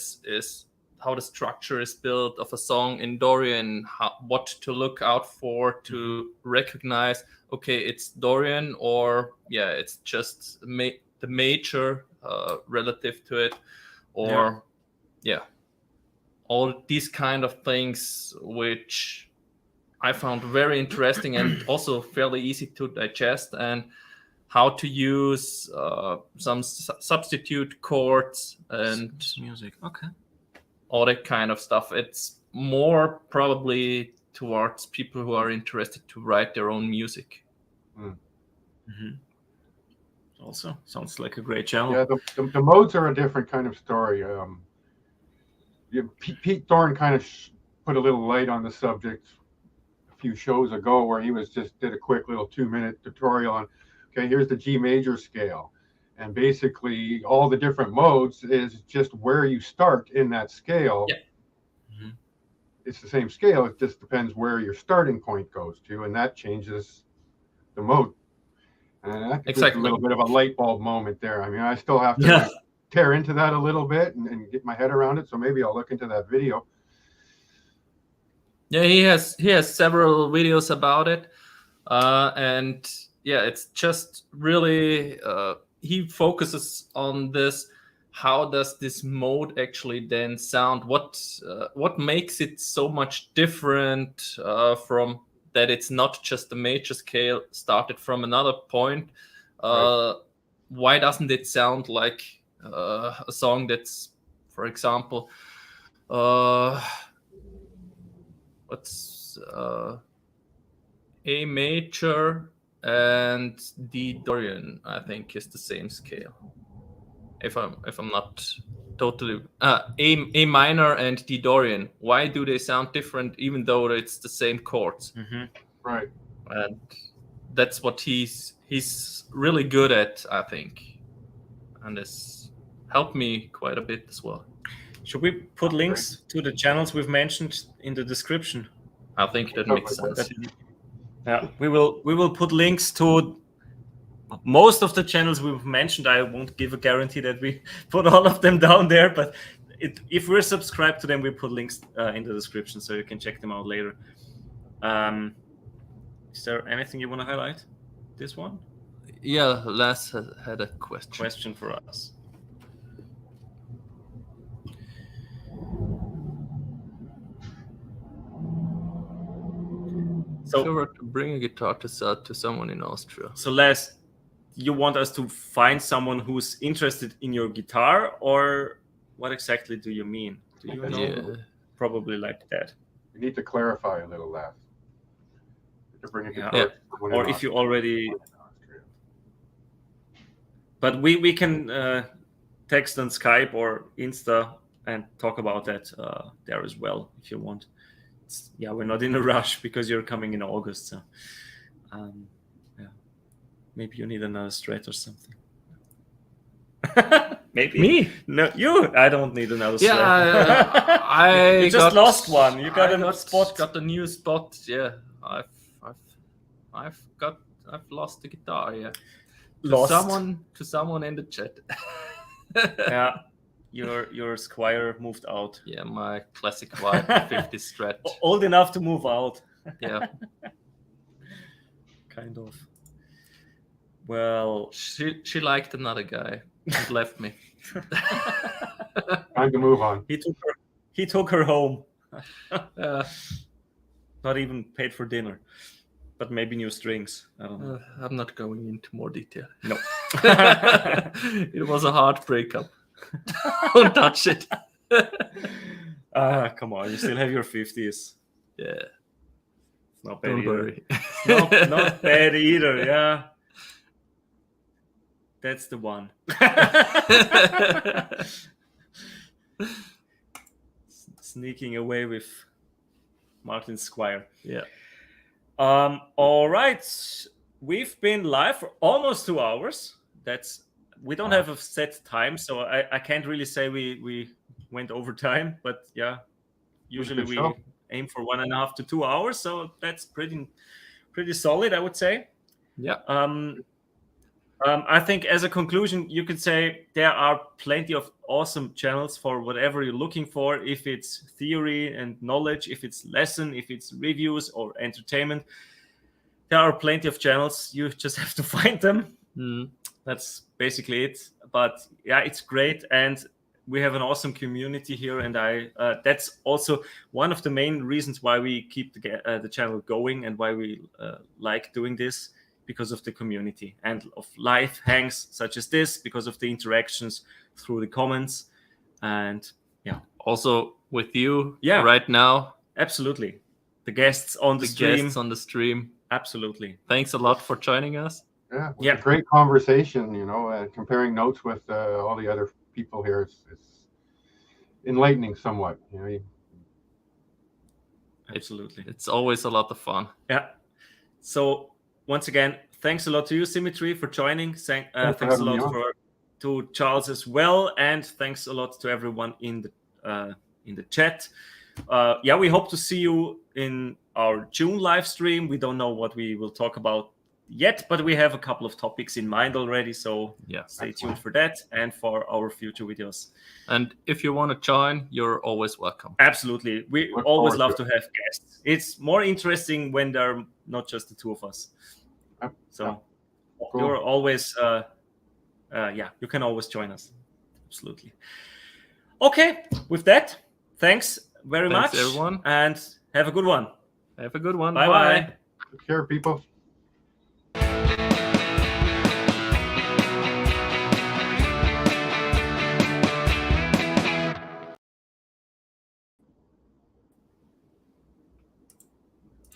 structure is built of a song in Dorian, what to look out for to recognize, okay, it's Dorian, or it's just the major relative to it, or all these kind of things, which I found very interesting and also fairly easy to digest, and how to use some substitute chords and music. Okay. All that kind of stuff. It's more probably towards people who are interested to write their own music. Also, sounds like a great channel. Yeah, the modes are a different kind of story. Pete Thorn kind of put a little light on the subject a few shows ago, where he did a quick little 2-minute tutorial on, okay, here's the G major scale. And basically all the different modes is just where you start in that scale. Yeah. It's the same scale. It just depends where your starting point goes to, and that changes the mode. And I think a little bit of a light bulb moment there. I mean, I still have to tear into that a little bit and get my head around it. So maybe I'll look into that video. Yeah, he has several videos about it, and it's just really he focuses on this. How does this mode actually then sound? What makes it so much different from that? It's not just a major scale started from another point. Why doesn't it sound like a song that's, for example, what's A major and D Dorian, I think, is the same scale. If I'm not totally A minor and D Dorian, why do they sound different even though it's the same chords? Right. And that's what he's really good at, I think, and it's helped me quite a bit as well. Should we put links to the channels we've mentioned in the description? I think that makes sense. Yeah, we will put links to most of the channels we've mentioned. I won't give a guarantee that we put all of them down there, but if we're subscribed to them, we put links in the description so you can check them out later. Is there anything you want to highlight? This one? Yeah, Laz had a question for us. So to bring a guitar to sell to someone in Austria. So Laz, you want us to find someone who's interested in your guitar, or what exactly do you mean? Do you know? Yeah. Probably like that. You need to clarify a little, Laz. To bring a guitar or if you already. But we can text on Skype or Insta and talk about that there as well if you want. We're not in a rush because you're coming in August. So, maybe you need another Strat or something. Maybe me? No, you. I don't need another Strat. Yeah, I you just lost one. You got a spot. Got a new spot. Yeah, I've lost the guitar. Yeah, to someone in the chat. Yeah. Your Squire moved out. Yeah, my classic white 50 Strat. Old enough to move out. Yeah. Kind of. Well, she liked another guy and left me. Time to move on. He took her home. Not even paid for dinner, but maybe new strings. I don't know. I'm not going into more detail. No. It was a hard breakup. Don't touch it. Come on, you still have your 50s. Yeah. It's not bad Don't either. worry. Not bad either, yeah. That's the one. Sneaking away with Martin Squire. Yeah. All right. We've been live for almost 2 hours. We don't have a set time, so I can't really say we went over time, but yeah, usually we aim for 1.5 to 2 hours, so that's pretty solid, I would say. Yeah. I think as a conclusion, you could say there are plenty of awesome channels for whatever you're looking for. If it's theory and knowledge, if it's lesson, if it's reviews or entertainment, there are plenty of channels. You just have to find them. That's basically it. But yeah, it's great, and we have an awesome community here. And that's also one of the main reasons why we keep the channel going and why we like doing this. Because of the community and of live hangs such as this, because of the interactions through the comments, and yeah, also with you right now. Absolutely, the guests on the stream. Absolutely, thanks a lot for joining us. Yeah, it was a great conversation. Comparing notes with all the other people here, it's enlightening somewhat. Absolutely, it's always a lot of fun. Yeah. So. Once again, thanks a lot to you, SmyTree, for joining. Thanks a lot to Charles as well, and thanks a lot to everyone in the chat. We hope to see you in our June live stream. We don't know what we will talk about yet, but we have a couple of topics in mind already. So stay tuned for that and for our future videos. And if you want to join, you're always welcome. Absolutely, we always love to have guests. It's more interesting when they're not just the two of us. So you're always, you can always join us. Absolutely. Okay, with that, thanks very much, everyone, and have a good one. Have a good one. Bye-bye. Take care, people.